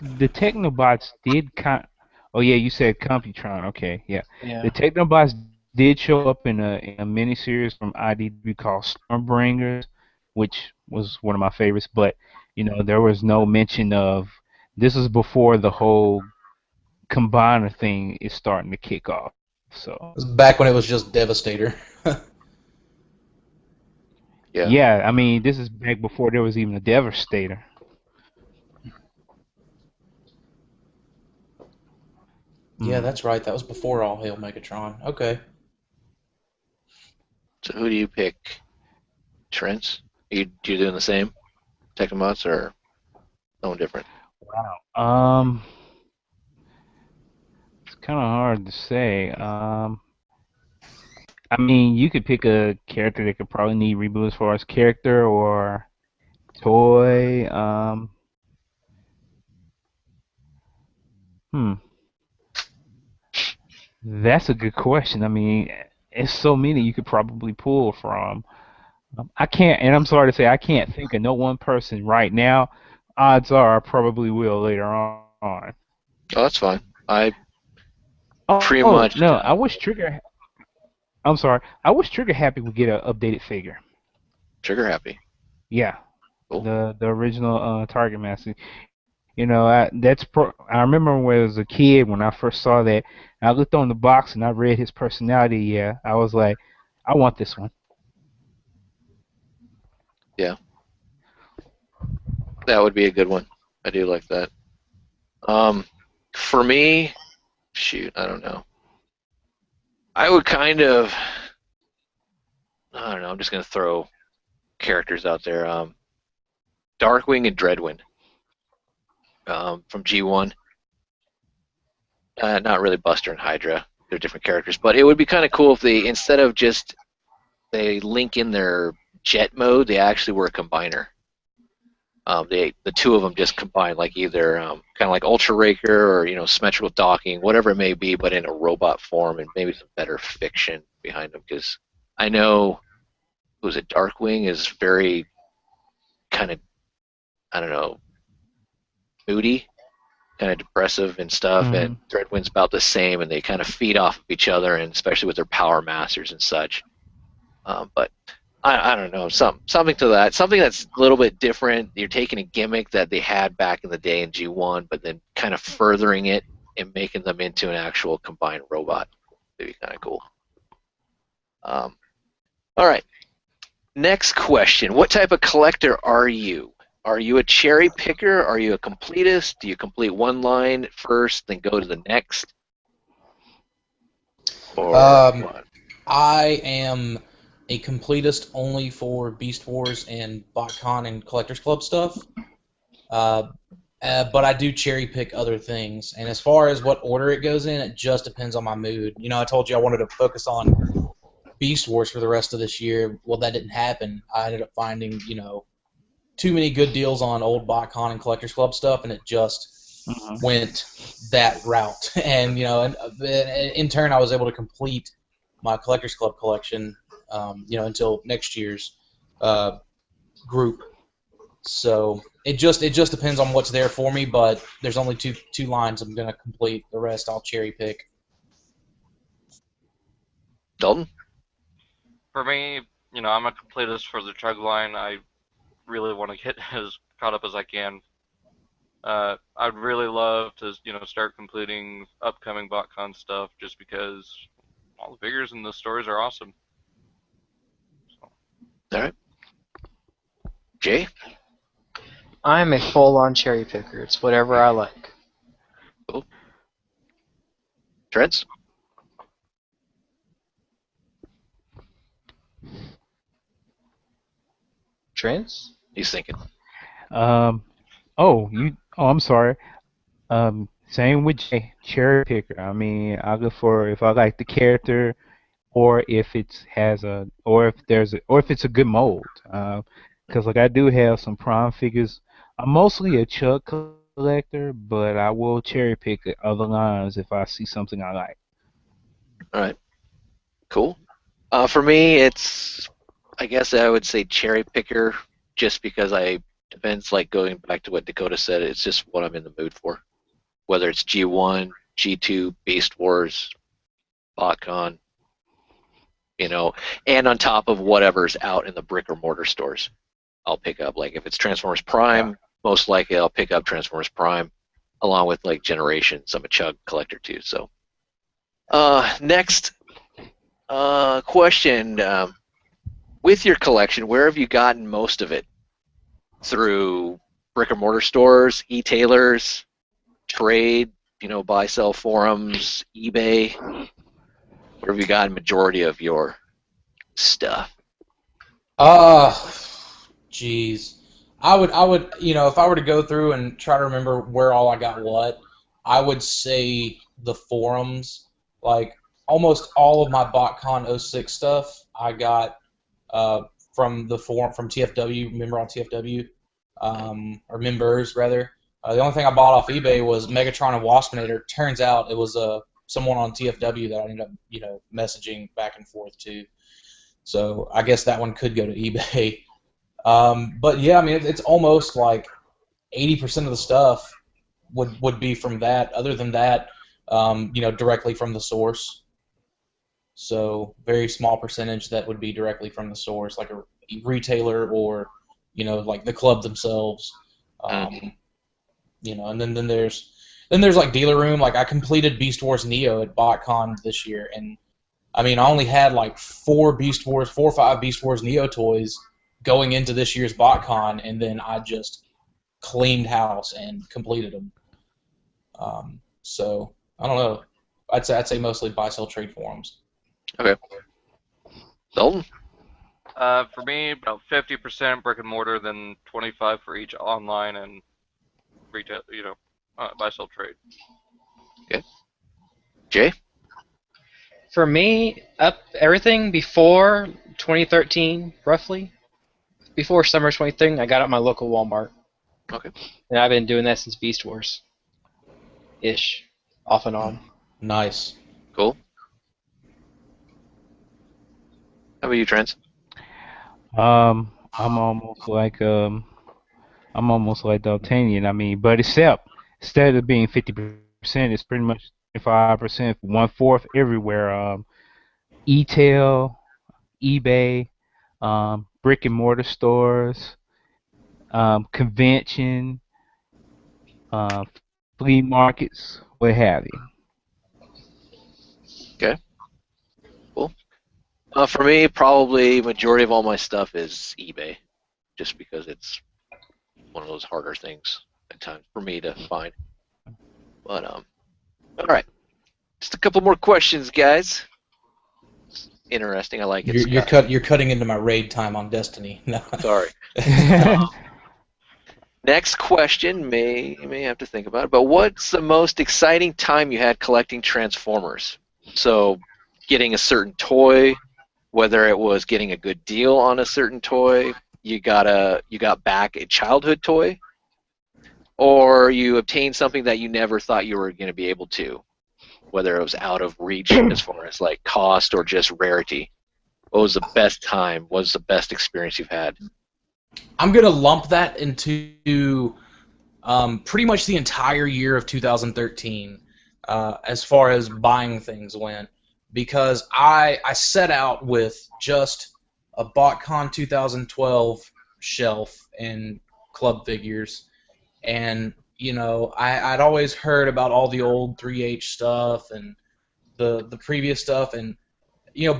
The Technobots did Oh yeah, you said Computron. Okay, yeah. Yeah. The Technobots did show up in a miniseries from IDW called Stormbringers, which was one of my favorites. But there was no mention of. This is before the whole combiner thing is starting to kick off. So. it was back when it was just Devastator. Yeah, I mean, this is back before there was even a Devastator. Yeah, that's right. That was before All Hail Megatron. Okay. So who do you pick? Trent? You doing the same? Technobots or someone different? Wow. It's kind of hard to say. I mean, you could pick a character that could probably need reboot as far as character or toy. That's a good question. I mean, it's so many you could probably pull from. I can't, and I'm sorry to say, I can't think of no one person right now. Odds are I probably will later on. Oh, that's fine. Pretty much. No, I wish Trigger. I'm sorry. I wish Trigger Happy would get an updated figure. Trigger Happy. Yeah. Cool. The original Target Master. I remember when I was a kid when I first saw that. I looked on the box and I read his personality. Yeah, I was like, I want this one. Yeah. That would be a good one. I do like that. For me, shoot, I don't know. I would I don't know, I'm just going to throw characters out there. Darkwing and Dreadwind from G1. Not really Buster and Hydra. They're different characters. But it would be kind of cool if they, instead of just they link in their jet mode, they actually were a combiner. The two of them just combine, like either kind of like Ultra Raker or symmetrical docking, whatever it may be, but in a robot form, and maybe some better fiction behind them. Because I know, Darkwing is very kind of, I don't know, moody, kind of depressive and stuff, and Dreadwind's about the same, and they kind of feed off of each other, and especially with their power masters and such. But I don't know, something to that, something that's a little bit different. You're taking a gimmick that they had back in the day in G1, but then kind of furthering it and making them into an actual combined robot. That'd be kind of cool. All right. Next question. What type of collector are you? Are you a cherry picker? Are you a completist? Do you complete one line first, then go to the next? Or what? I am a completist only for Beast Wars and Botcon and Collectors Club stuff. but I do cherry pick other things. And as far as what order it goes in, it just depends on my mood. You know, I told you I wanted to focus on Beast Wars for the rest of this year. Well, that didn't happen. I ended up finding, too many good deals on old Botcon and Collectors Club stuff, and it just went that route. And, in turn, I was able to complete my Collectors Club collection, until next year's group. So it just depends on what's there for me, but there's only two lines I'm gonna complete. The rest I'll cherry pick. Dalton? For me, I'm a completist for the chug line. I really want to get as caught up as I can. I'd really love to, start completing upcoming BotCon stuff just because all the figures in the stores are awesome. So. All right. Jay? I'm a full-on cherry picker. It's whatever I like. Cool. Trents? Trends? He's thinking. I'm sorry. Same with Jay, cherry picker. I mean, I go for if I like the character, or if it's has a, or if there's a, or if it's a good mold. Because like I do have some Prime figures. I'm mostly a Chug collector, but I will cherry pick other lines if I see something I like. All right. Cool. For me, I guess I would say cherry picker, just because depends, like going back to what Dakota said, it's just what I'm in the mood for. Whether it's G1, G2, Beast Wars, BotCon, and on top of whatever's out in the brick or mortar stores, I'll pick up. Like if it's Transformers Prime, most likely I'll pick up Transformers Prime, along with like Generations. I'm a Chug collector too. So, next question: with your collection, where have you gotten most of it? Through brick or mortar stores, e-tailers, trade, buy sell forums, eBay? Where have you gotten majority of your stuff? Jeez. I would, if I were to go through and try to remember where all I got what, I would say the forums. Like, almost all of my BotCon 06 stuff I got from the forum, from TFW, member on TFW, or members, rather. The only thing I bought off eBay was Megatron and Waspinator. Turns out it was someone on TFW that I ended up, messaging back and forth to. So I guess that one could go to eBay. But yeah, I mean, it's almost like 80% of the stuff would be from that. Other than that, directly from the source. So very small percentage that would be directly from the source, like a retailer or, like the club themselves. And then there's like dealer room. Like I completed Beast Wars Neo at BotCon this year, and I mean I only had like 4 or 5 Beast Wars Neo toys going into this year's BotCon, and then I just cleaned house and completed them. So I don't know. I'd say mostly buy sell trade forums. Okay. Dalton? For me, about 50% brick and mortar, then 25 for each online and retail, buy sell trade. Okay. Jay? For me, everything before 2013, roughly, before summer 2013, I got at my local Walmart. Okay. And I've been doing that since Beast Wars. Ish. Off and on. Nice. Cool. How about you, Trent? I'm almost like D'Artagnan. I mean, but instead of being 50%, it's pretty much 25%, 1/4 everywhere. E-tail, eBay, brick and mortar stores, convention, flea markets, what have you. Okay. Cool. For me, probably majority of all my stuff is eBay, just because it's one of those harder things at times for me to find. But all right, just a couple more questions, guys. It's interesting. I like it. You're cutting into my raid time on Destiny. No. Sorry. Next question, you may have to think about it, but what's the most exciting time you had collecting Transformers? So, getting a certain toy, whether it was getting a good deal on a certain toy, you got back a childhood toy, or you obtained something that you never thought you were going to be able to, whether it was out of reach as far as like cost or just rarity. What was the best time? What was the best experience you've had? I'm gonna lump that into pretty much the entire year of 2013, as far as buying things went, because I set out with just a Botcon 2012 shelf and club figures, and I'd always heard about all the old 3H stuff and the previous stuff, and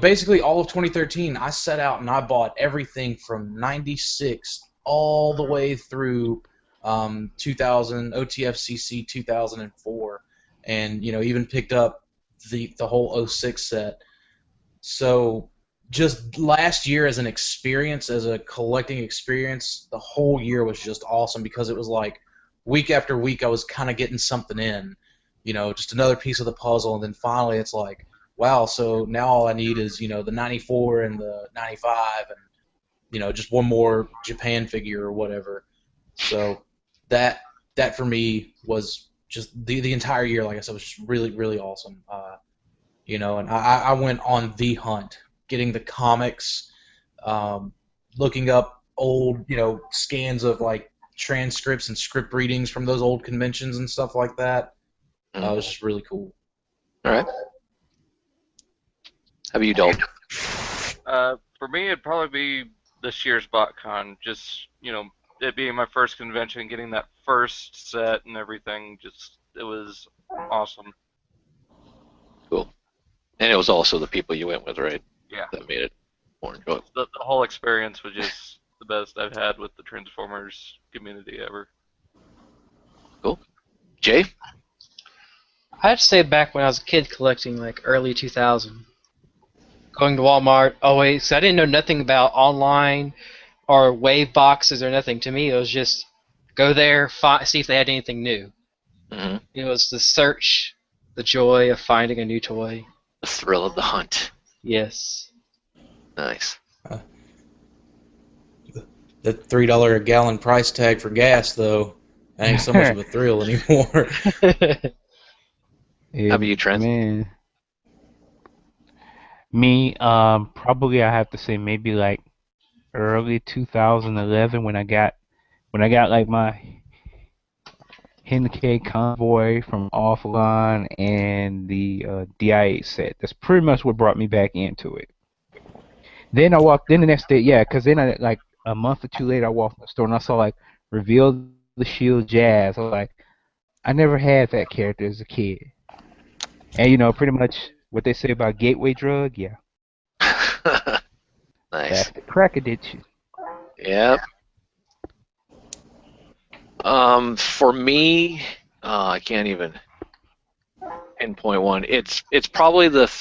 basically all of 2013, I set out and I bought everything from '96 all the way through 2000 OTFCC 2004, and even picked up the whole '06 set. So just last year as an experience, as a collecting experience, the whole year was just awesome because it was like week after week I was kind of getting something in, just another piece of the puzzle, and then finally it's like, wow, so now all I need is, the 94 and the 95 and, just one more Japan figure or whatever. So that for me was just the entire year, like I said, was just really, really awesome. And I went on the hunt, getting the comics, looking up old, scans of like transcripts and script readings from those old conventions and stuff like that. It was just really cool. All right. How about you, Dalton? For me, it'd probably be this year's BotCon. Just it being my first convention, getting that first set and everything. It was awesome. Cool. And it was also the people you went with, right? Yeah. That made it more enjoyable. The whole experience was just the best I've had with the Transformers community ever. Cool. Jay? I'd say back when I was a kid collecting, like early 2000. Going to Walmart, always. I didn't know nothing about online or wave boxes or nothing. To me, it was just go there, see if they had anything new. Mm-hmm. It was the search, the joy of finding a new toy. The thrill of the hunt. Yes. Nice. The $3 a gallon price tag for gas, though, ain't so much of a thrill anymore. How about you, Trent? Man. Me, probably I have to say maybe like early 2011 when I got like my Henkei convoy from offline and the DI8 set. That's pretty much what brought me back into it. Then I walked in the next day, yeah, because then I like a month or two later I walked in the store and I saw like Reveal the Shield Jazz. I was like, I never had that character as a kid. And pretty much what they say about gateway drug, yeah. Nice. That's the crack addiction. Yep. For me, I can't even pinpoint one. It's probably the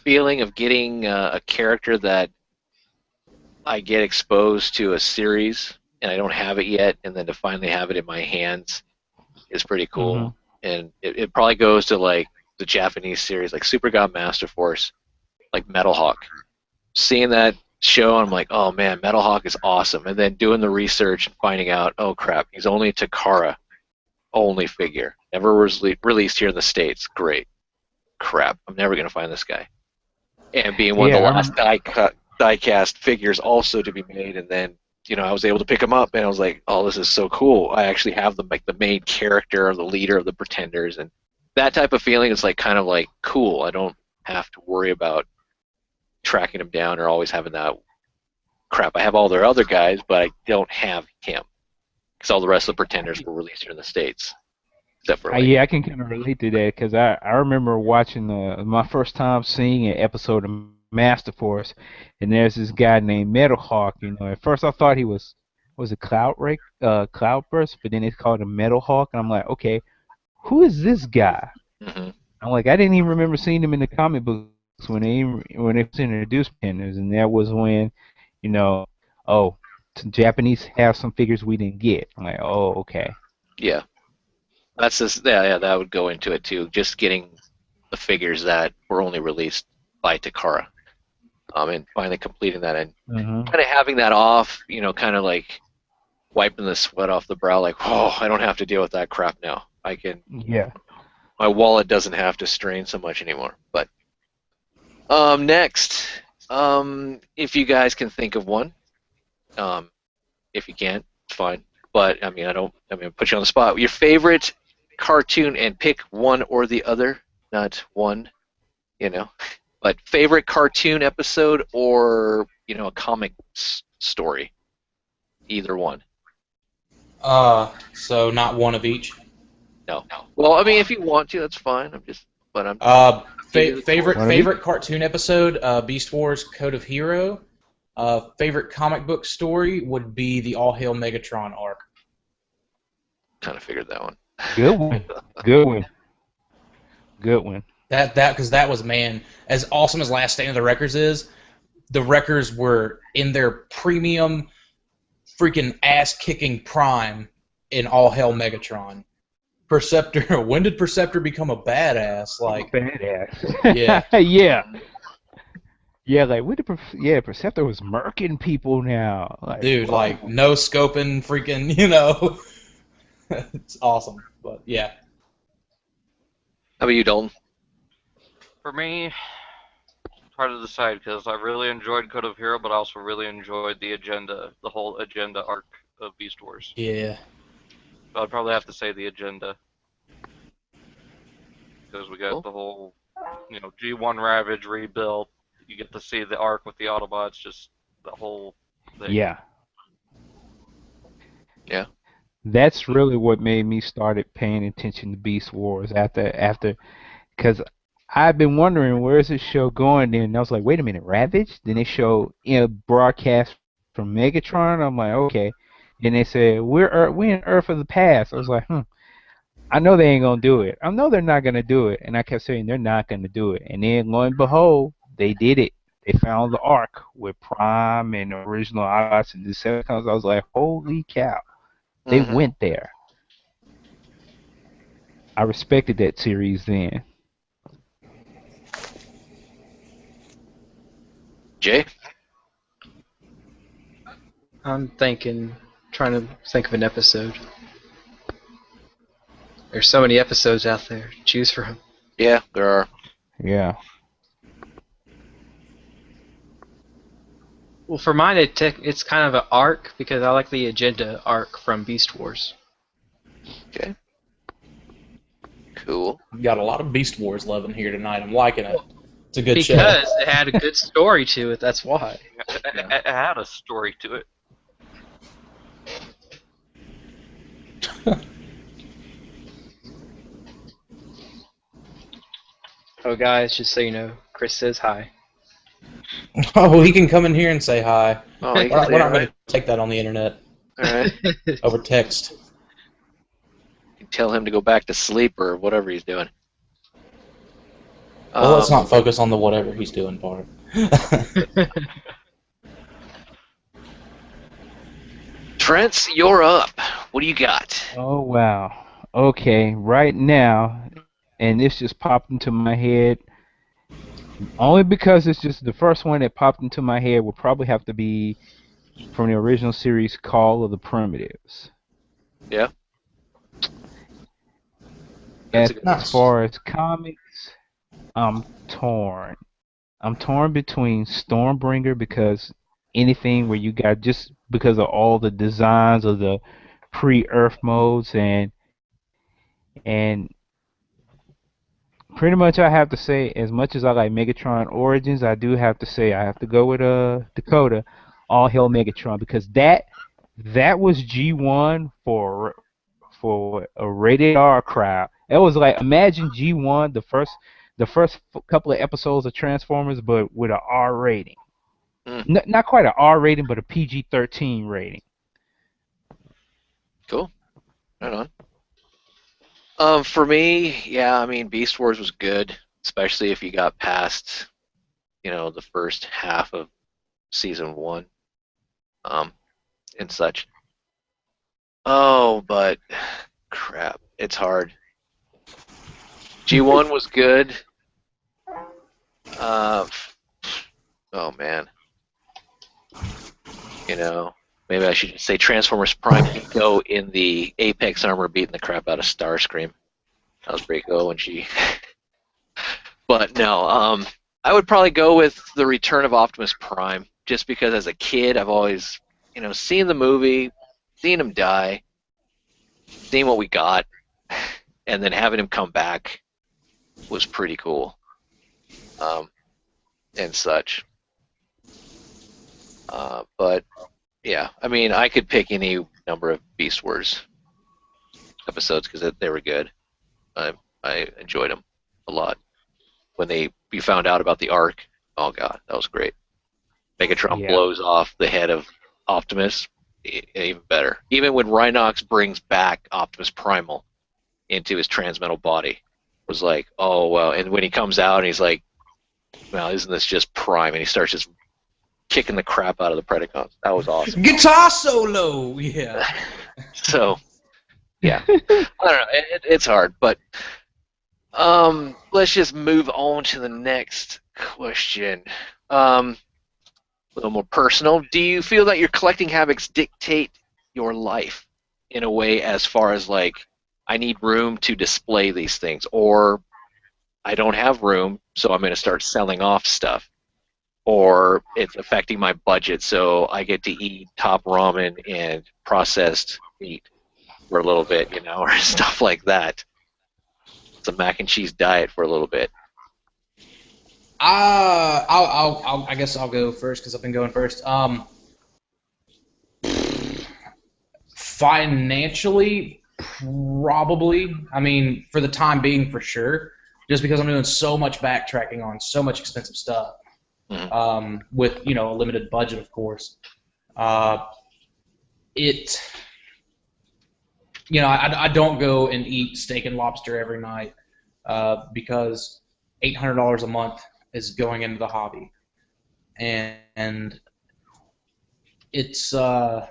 feeling of getting a character that I get exposed to a series and I don't have it yet, and then to finally have it in my hands is pretty cool. Mm-hmm. And it probably goes to like the Japanese series, like Super God Master Force, like Metal Hawk. Seeing that show, I'm like, oh man, Metal Hawk is awesome. And then doing the research and finding out, oh crap, he's only a Takara only figure. Never was released here in the States. Great. Crap, I'm never going to find this guy. And being one of the last die-cast figures also to be made, and then I was able to pick him up, and I was like, oh, this is so cool. I actually have the main character or the leader of the Pretenders, and that type of feeling is like kind of like cool. I don't have to worry about tracking him down or always having that crap. I have all their other guys, but I don't have him because all the rest of the Pretenders were released here in the States, except for Yeah, I can kind of relate to that because I remember watching my first time seeing an episode of Master Force, and there's this guy named Metal Hawk. At first I thought he was it Cloudburst, but then they called him Metal Hawk, and I'm like, okay, who is this guy? Mm-hmm. I'm like, I didn't even remember seeing him in the comic books when they introduced Pretenders, and that was when, oh, Japanese have some figures we didn't get. I'm like, oh, okay. Yeah. That's just, yeah, that would go into it too. Just getting the figures that were only released by Takara. And finally completing that and kind of having that off, kind of like wiping the sweat off the brow, like, oh, I don't have to deal with that crap now. I can. Yeah. My wallet doesn't have to strain so much anymore. But next, if you guys can think of one, if you can't, it's fine. But I put you on the spot. Your favorite cartoon, and pick one or the other, not one, But favorite cartoon episode or a comic story, either one. So not one of each. No. Well, I mean, if you want to, that's fine. Favorite cartoon episode, Beast Wars: Code of Hero. Favorite comic book story would be the All Hail Megatron arc. Kind of figured that one. Good one. Good one. Good one. Because that was, man, as awesome as Last Stand of the Wreckers is, the Wreckers were in their premium, freaking ass-kicking prime in All Hail Megatron. Perceptor, when did Perceptor become a badass? Like, badass. Yeah. Yeah. Yeah, like Perceptor was murking people now. Like, dude, wow. like no scoping, freaking, it's awesome. But yeah. How about you, Dalton? For me, it's hard to decide because I really enjoyed Code of Hero, but I also really enjoyed the whole agenda arc of Beast Wars. Yeah. So I'd probably have to say the agenda. Because we got the whole, G1 Ravage rebuilt. You get to see the arc with the Autobots, just the whole thing. Yeah. Yeah. That's really what made me started paying attention to Beast Wars after, because I've been wondering where's this show going. Then I was like, wait a minute, Ravage? Then they show broadcast from Megatron. I'm like, okay. Then they said we're in Earth of the past. I was like, I know they ain't gonna do it. I know they're not gonna do it. And I kept saying they're not gonna do it. And then lo and behold, they did it. They found the arc with Prime and original Autobots and Decepticons. I was like, holy cow. They went there. I respected that series then. Jay? I'm trying to think of an episode. There's so many episodes out there to choose from. Yeah, there are. Yeah. Well, for mine, it's kind of an arc because I like the agenda arc from Beast Wars. Okay. Cool. We got a lot of Beast Wars love in here tonight. I'm liking it. It's a good show. Because it had a good story to it, that's why. It had a story to it. Oh, guys, just so you know, Chris says hi. Oh, he can come in here and say hi. Oh, We're not going to take that on the internet. All right. Over text. You tell him to go back to sleep or whatever he's doing. Well, let's not focus on the whatever he's doing part. Trent, you're up. What do you got? Oh, wow. Okay, right now, and this just popped into my head, only because it's just the first one that popped into my head will probably have to be from the original series, Call of the Primitives. Yeah. As far as comics, I'm torn. I'm torn between Stormbringer because anything where you got, just because of all the designs of the pre-Earth modes and pretty much I have to say, as much as I like Megatron Origins, I do have to say I have to go with Dakota, All Hail Megatron, because that was G1 for a rated R crowd. It was like, imagine G1, the first couple of episodes of Transformers, but with an R rating. Not quite an R rating, but a PG-13 rating. Cool. Right on. For me, yeah, I mean, Beast Wars was good, especially if you got past, the first half of season 1. and such. Oh, but crap, it's hard. G1 was good. Oh man, maybe I should say Transformers Prime can go in the Apex armor beating the crap out of Starscream. That was pretty cool when she. But no, I would probably go with the Return of Optimus Prime, just because as a kid I've always, seen the movie, seen him die, seeing what we got, and then having him come back was pretty cool, and such. But yeah, I mean, I could pick any number of Beast Wars episodes because they were good. I enjoyed them a lot. When you found out about the Ark, oh god, that was great. Megatron blows off the head of Optimus, even better. Even when Rhinox brings back Optimus Primal into his transmetal body, it was like, oh well. And when he comes out and he's like, well, isn't this just Prime? And he starts just kicking the crap out of the Predacons. That was awesome. Guitar solo, yeah. So, yeah, I don't know. It's hard, but let's just move on to the next question. A little more personal. Do you feel that your collecting habits dictate your life in a way as far as like, I need room to display these things, or I don't have room, so I'm going to start selling off stuff, or it's affecting my budget, so I get to eat top ramen and processed meat for a little bit, or stuff like that. It's a mac and cheese diet for a little bit. I guess I'll go first because I've been going first. Financially, probably. I mean, for the time being, for sure. Just because I'm doing so much backtracking on so much expensive stuff, with a limited budget, of course. I don't go and eat steak and lobster every night because $800 a month is going into the hobby, and it's but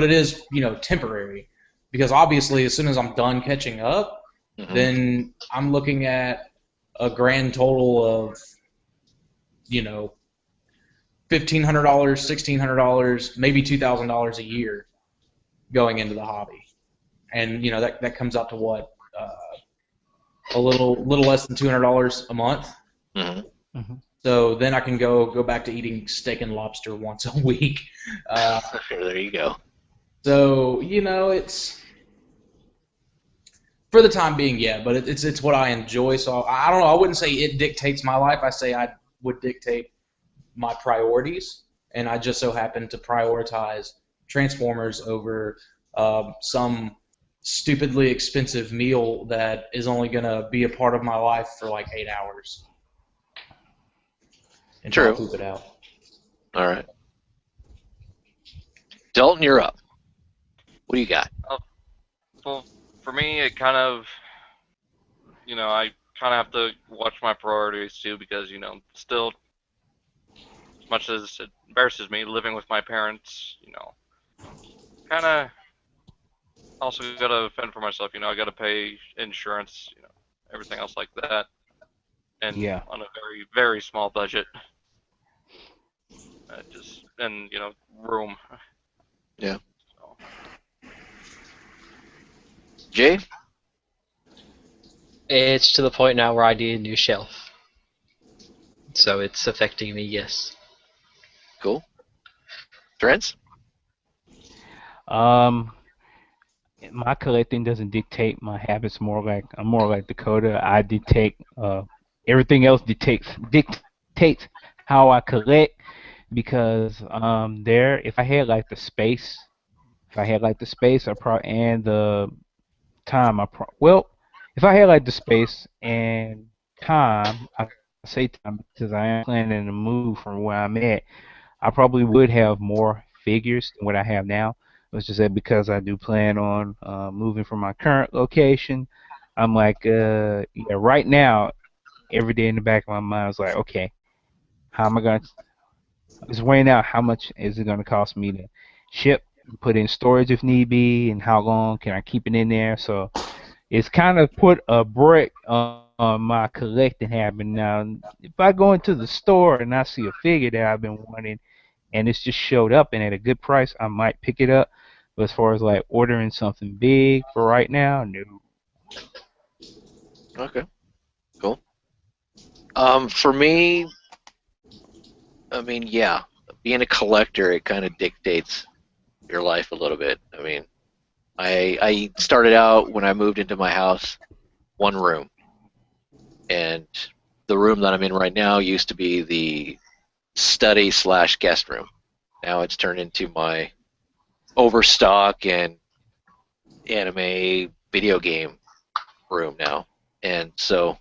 it is temporary, because obviously as soon as I'm done catching up, then I'm looking at a grand total of $1,500, $1,600, maybe $2,000 a year going into the hobby, and that comes out to what, a little less than $200 a month. So then I can go back to eating steak and lobster once a week. There you go. So it's for the time being, yeah, but it's what I enjoy. So I don't know. I wouldn't say it dictates my life. I say I would dictate my priorities, and I just so happen to prioritize Transformers over some stupidly expensive meal that is only going to be a part of my life for like 8 hours. And True. I'll poop it out. All right. Dalton, you're up. What do you got? Well, for me, it kind of, I kind of have to watch my priorities too, because, still, as much as it embarrasses me, living with my parents, kind of also got to fend for myself. I got to pay insurance, everything else like that, and on a very, very small budget. And room. Yeah. So. Jay? It's to the point now where I need a new shelf. So it's affecting me, yes. Cool. Trent? My collecting doesn't dictate my habits. I'm more like Dakota. I dictate everything else dictates how I collect, because if I had like the space, and the time, if I had like the space and time, I say time because I am planning to move from where I'm at, I probably would have more figures than what I have now. Let's just say because I do plan on moving from my current location, I'm like, right now, every day in the back of my mind is like, okay, how am I going to, it's weighing out how much is it going to cost me to ship, put in storage if need be, and how long can I keep it in there. So it's kind of put a break on my collecting habit. Now, if I go into the store and I see a figure that I've been wanting and it's just showed up and at a good price, I might pick it up. But as far as like ordering something big for right now, no. Okay, cool. For me, I mean, yeah, being a collector, it kind of dictates your life a little bit. I mean, I started out when I moved into my house, one room, and the room that I'm in right now used to be the study slash guest room. Now it's turned into my overstock and anime video game room now. And so,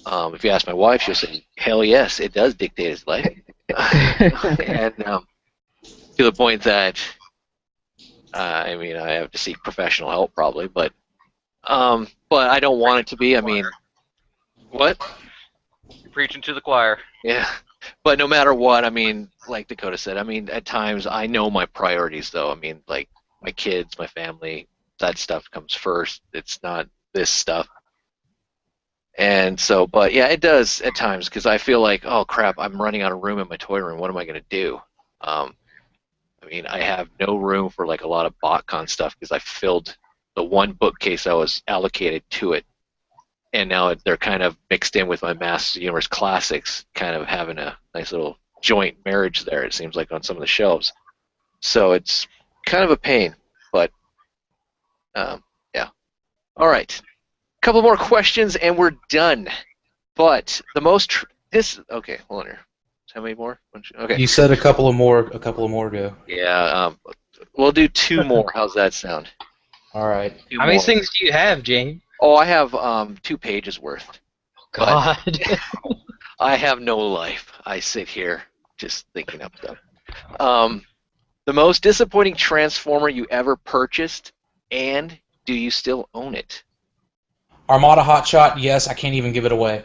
if you ask my wife, she'll say, "Hell yes, it does dictate his life," and to the point that I mean, I have to seek professional help probably, but I don't want it to be. I mean, what? You're preaching to the choir. Yeah. But no matter what, I mean, like Dakota said, I mean, at times I know my priorities, though. I mean, like my kids, my family, that stuff comes first. It's not this stuff. And so, but yeah, it does at times because I feel like, oh crap, I'm running out of room in my toy room. What am I going to do? I mean, I have no room for like a lot of Botcon stuff because I filled the one bookcase I was allocated to it. And now they're kind of mixed in with my Masters of the Universe classics, kind of having a nice little joint marriage there, it seems like, on some of the shelves. So it's kind of a pain, but yeah. All right. A couple more questions and we're done. But the most okay, hold on here. How many more? Okay. You said a couple of more ago. Yeah, we'll do two more. How's that sound? All right. Two How many more. things do you have, Jane? Oh, I have 2 pages worth. God. I have no life. I sit here just thinking up stuff. The most disappointing Transformer you ever purchased, and do you still own it? Armada Hotshot, yes, I can't even give it away.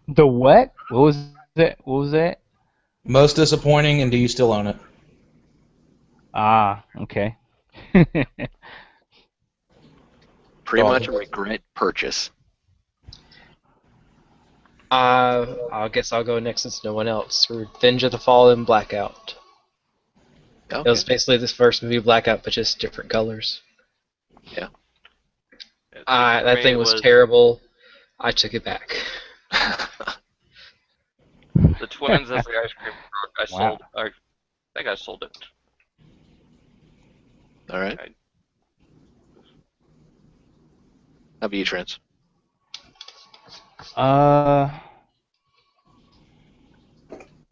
The what? What was that? What was that? Most disappointing, and do you still own it? Ah, okay. Pretty much a regret purchase. I guess I'll go next since no one else. Revenge of the Fallen Blackout. Okay. It was basically this first movie Blackout, but just different colors. Yeah. That thing was terrible. I took it back. The twins as the ice cream truck. I sold. I think I sold it. All right. How about you, Trans?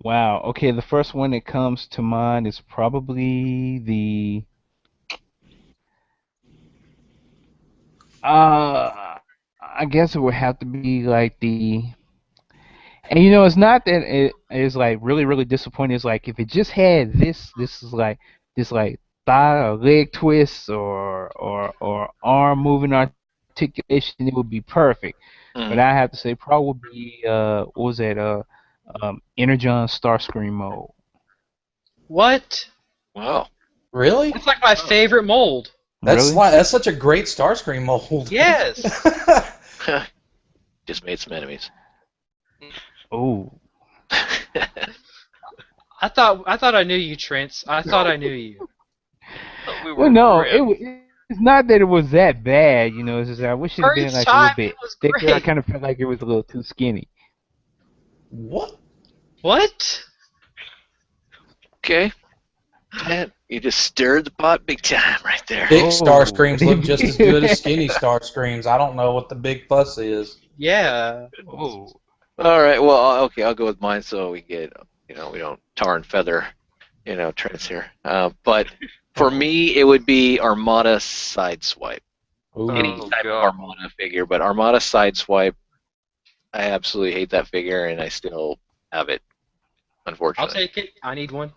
Wow. Okay, the first one that comes to mind is probably the I guess it would have to be like the and you know it's not that it is like really really disappointing. It's like if it just had this is like this like thigh or leg twist or arm moving articulation, it would be perfect. But I have to say probably what was that Energon Starscream mode. What? Wow. Really? That's like my favorite mold. That's Really? that's such a great Starscream mold. Yes. Just made some enemies. Oh. I thought I knew you, Trent. I thought I knew you. Well, no, it's not that it was that bad. You know, it's just I wish it had been like a little bit thicker. I kind of felt like it was a little too skinny. What? What? Okay. Man, you just stirred the pot big time right there. Big Starscreams look just as good as skinny Starscreams. I don't know what the big fuss is. Yeah. Oh. All right. Well, okay. I'll go with mine so we get, we don't tar and feather, Trent's here. But for me, it would be Armada Sideswipe. Any type of Armada figure, but Armada Sideswipe, I absolutely hate that figure, and I still have it. Unfortunately. I'll take it. I need one.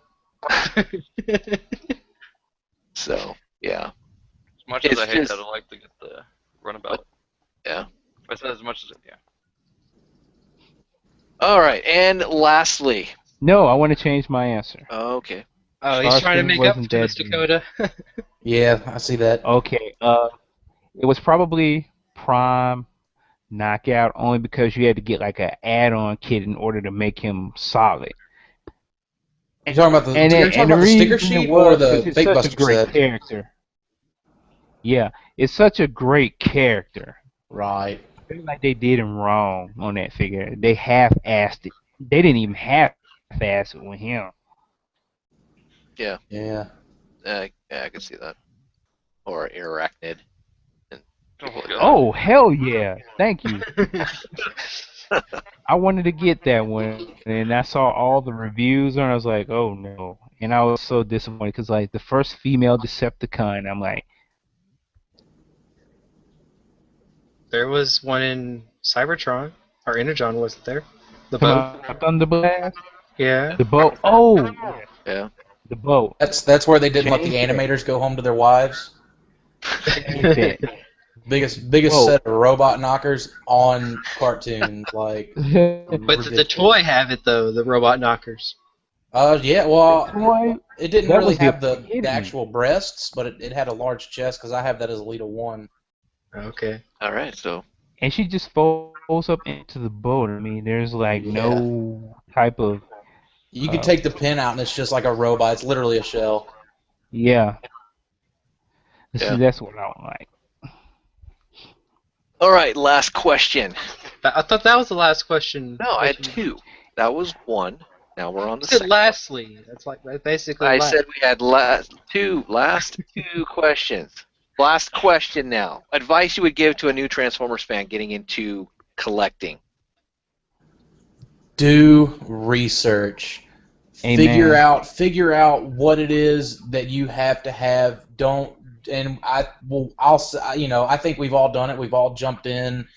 So yeah. As much as I hate that, I like to get the runabout. Yeah. But as much as yeah. All right, and lastly. No, I want to change my answer. Okay. Oh, he's trying to Starscream make up wasn't to that us, deep. Dakota. Yeah, I see that. Okay, it was probably Prime Knockout only because you had to get like an add-on kit in order to make him solid. You're talking about And you're talking the about the sticker reason it sheet or was because the it's Fake such a Buster great set? character. Yeah, it's such a great character. Right. I feel like they did him wrong on that figure. They half-assed it. They didn't even half-ass it with him. Yeah, Yeah. yeah, I can see that. Or Arachnid. Oh, God. Oh, hell yeah. Thank you. I wanted to get that one, and I saw all the reviews, and I was like, oh no. And I was so disappointed because, like, the first female Decepticon, I'm like, There was one in Cybertron, or Energon, wasn't there? The come boat. on, Thunderblast? Yeah. The boat. Oh, yeah, Yeah. the boat. That's where they didn't let the Change that. animators go home to their wives. Change that. Biggest Whoa. set of robot knockers on cartoons. Like But the ridiculous. toy have it though, the robot knockers. Yeah, well, Toy, it didn't that really was the have the epitome. actual breasts, but it had a large chest because I have that as Elita 1. Okay. All right, so And she just folds up into the boat. I mean, there's like Yeah. no type of, You can take the pin out and it's just like a robot. It's literally a shell. yeah. Yeah. That's what I don't like. all right, last question. I thought that was the last question. No, I had two. That was one. Now we're on the You said second. lastly. That's basically I last. said we had last two questions. Last question now. Advice you would give to a new Transformers fan getting into collecting. Do research. Amen. Figure out what it is that you have to have. Don't and I think we've all done it. We've all jumped in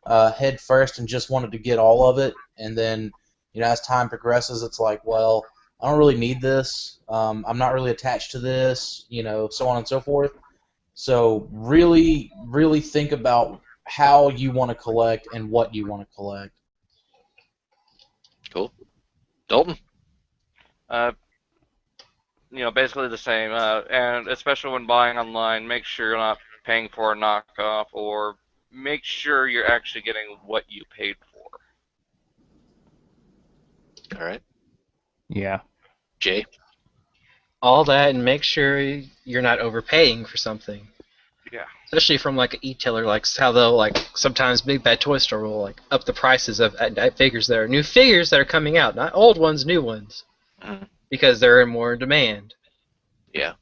head first and just wanted to get all of it, and then as time progresses, it's like, well, I don't really need this. I'm not really attached to this. So on and so forth. So really, really think about how you want to collect and what you want to collect. Cool. Dalton? Basically the same. And especially when buying online, make sure you're not paying for a knockoff, or make sure you're actually getting what you paid for. All right. Yeah. Jay? All that, and make sure you're not overpaying for something. Yeah. Especially from like an e-tailer, like how they'll like sometimes Big Bad Toy Store will like up the prices of figures that are new figures that are coming out, not old ones, new ones, because they're in more demand. Yeah.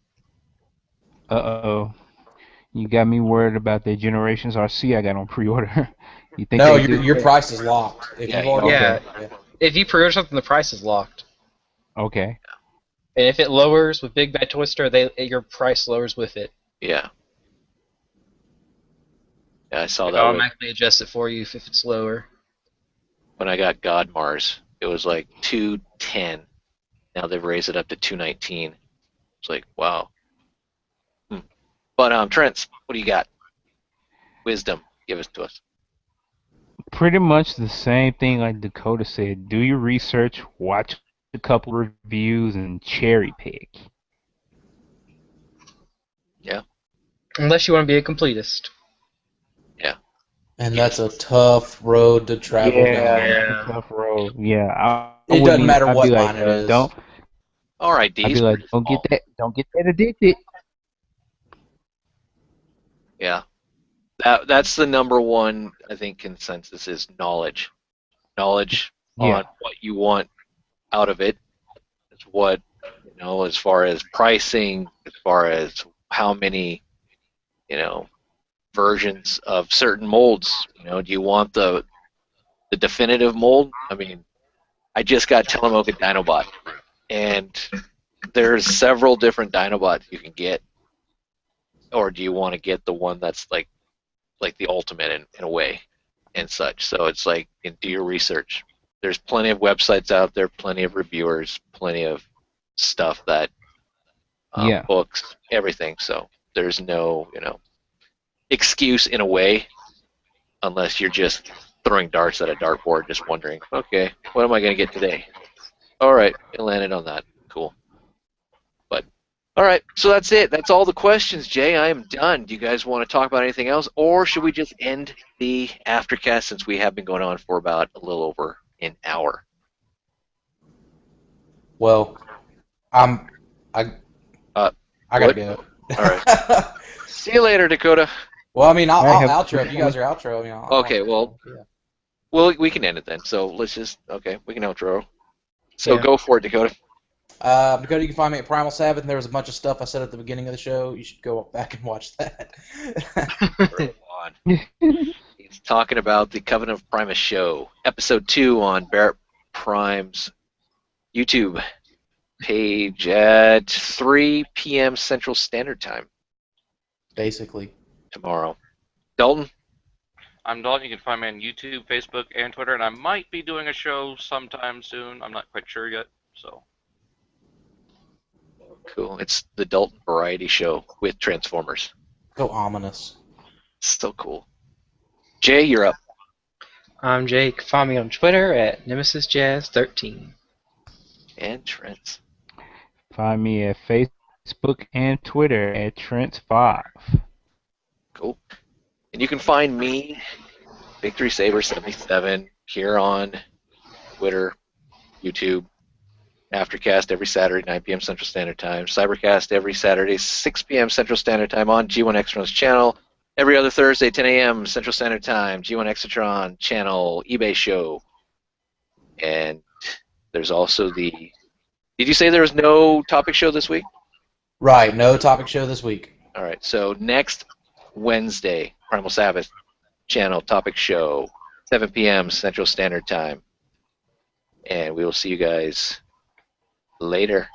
Uh-oh. You got me worried about the Generations RC I got on pre-order. You think No, they do your that? price is locked. If Yeah, you've already Yeah. If you pre-order something, the price is locked. Okay. And if it lowers with Big Bad Toy Store, your price lowers with it. Yeah. Yeah, I saw It that automatically adjusts it for you if it's lower. when I got God Mars. It was like 210. Now they've raised it up to 219. It's like, wow. But Trent, what do you got? Wisdom, give it to us. Pretty much the same thing like Dakota said. Do your research, watch a couple reviews, and cherry pick. Yeah. Unless you want to be a completist. Yeah. And that's a tough road to travel down. That's a tough road. Yeah, I It wouldn't doesn't matter I'd what be like, line it is. Don't. All right, I'd D's. be like, don't get that addicted. Yeah. That's the number one, I think, consensus is knowledge. Knowledge Yeah. on what you want out of it. It's what, as far as pricing, as far as how many, versions of certain molds. Do you want the definitive mold? I mean, I just got Telemoka Dinobot, and there's several different Dinobots you can get. Or do you want to get the one that's like the ultimate in a way and such? So it's like, do your research. There's plenty of websites out there, plenty of reviewers, plenty of stuff that books, everything. So there's no, excuse in a way, unless you're just throwing darts at a dartboard, just wondering, okay, what am I going to get today? All right, it landed on that. Cool. All right, so that's it. That's all the questions, Jay. I am done. Do you guys want to talk about anything else, or should we just end the Aftercast since we have been going on for about a little over an hour? Well, I gotta what? go. All right. See you later, Dakota. Well, I mean, I'll I have- outro if you guys are outro. I mean, Okay, well, yeah. Well, we can end it then. So let's just we can outro. So Yeah. go for it, Dakota. Dakota, you can find me at Primal Sabbath, and there was a bunch of stuff I said at the beginning of the show. You should go back and watch that. Right on. He's talking about the Covenant of Primus show, episode 2 on Barrett Prime's YouTube page at 3 p.m. Central Standard Time Basically. tomorrow. Dalton? I'm Dalton. You can find me on YouTube, Facebook, and Twitter, and I might be doing a show sometime soon. I'm not quite sure yet, so. Cool. It's the Dalton Variety Show with Transformers. Go ominous. So cool. Jay, you're up. I'm Jake. Find me on Twitter at NemesisJazz13. And Trent. Find me at Facebook and Twitter at Trent5. Cool. And you can find me, Victory Saber 77, here on Twitter, YouTube, Aftercast every Saturday, 9 p.m. Central Standard Time, Cybercast every Saturday, 6 p.m. Central Standard Time on G1 Extron's channel, every other Thursday, 10 a.m. Central Standard Time, G1 Extron channel, eBay show. And there's also the... Did you say there was no topic show this week? Right, no topic show this week. All right, so next Wednesday, Primal Sabbath channel topic show, 7 p.m. Central Standard Time. And we will see you guys later.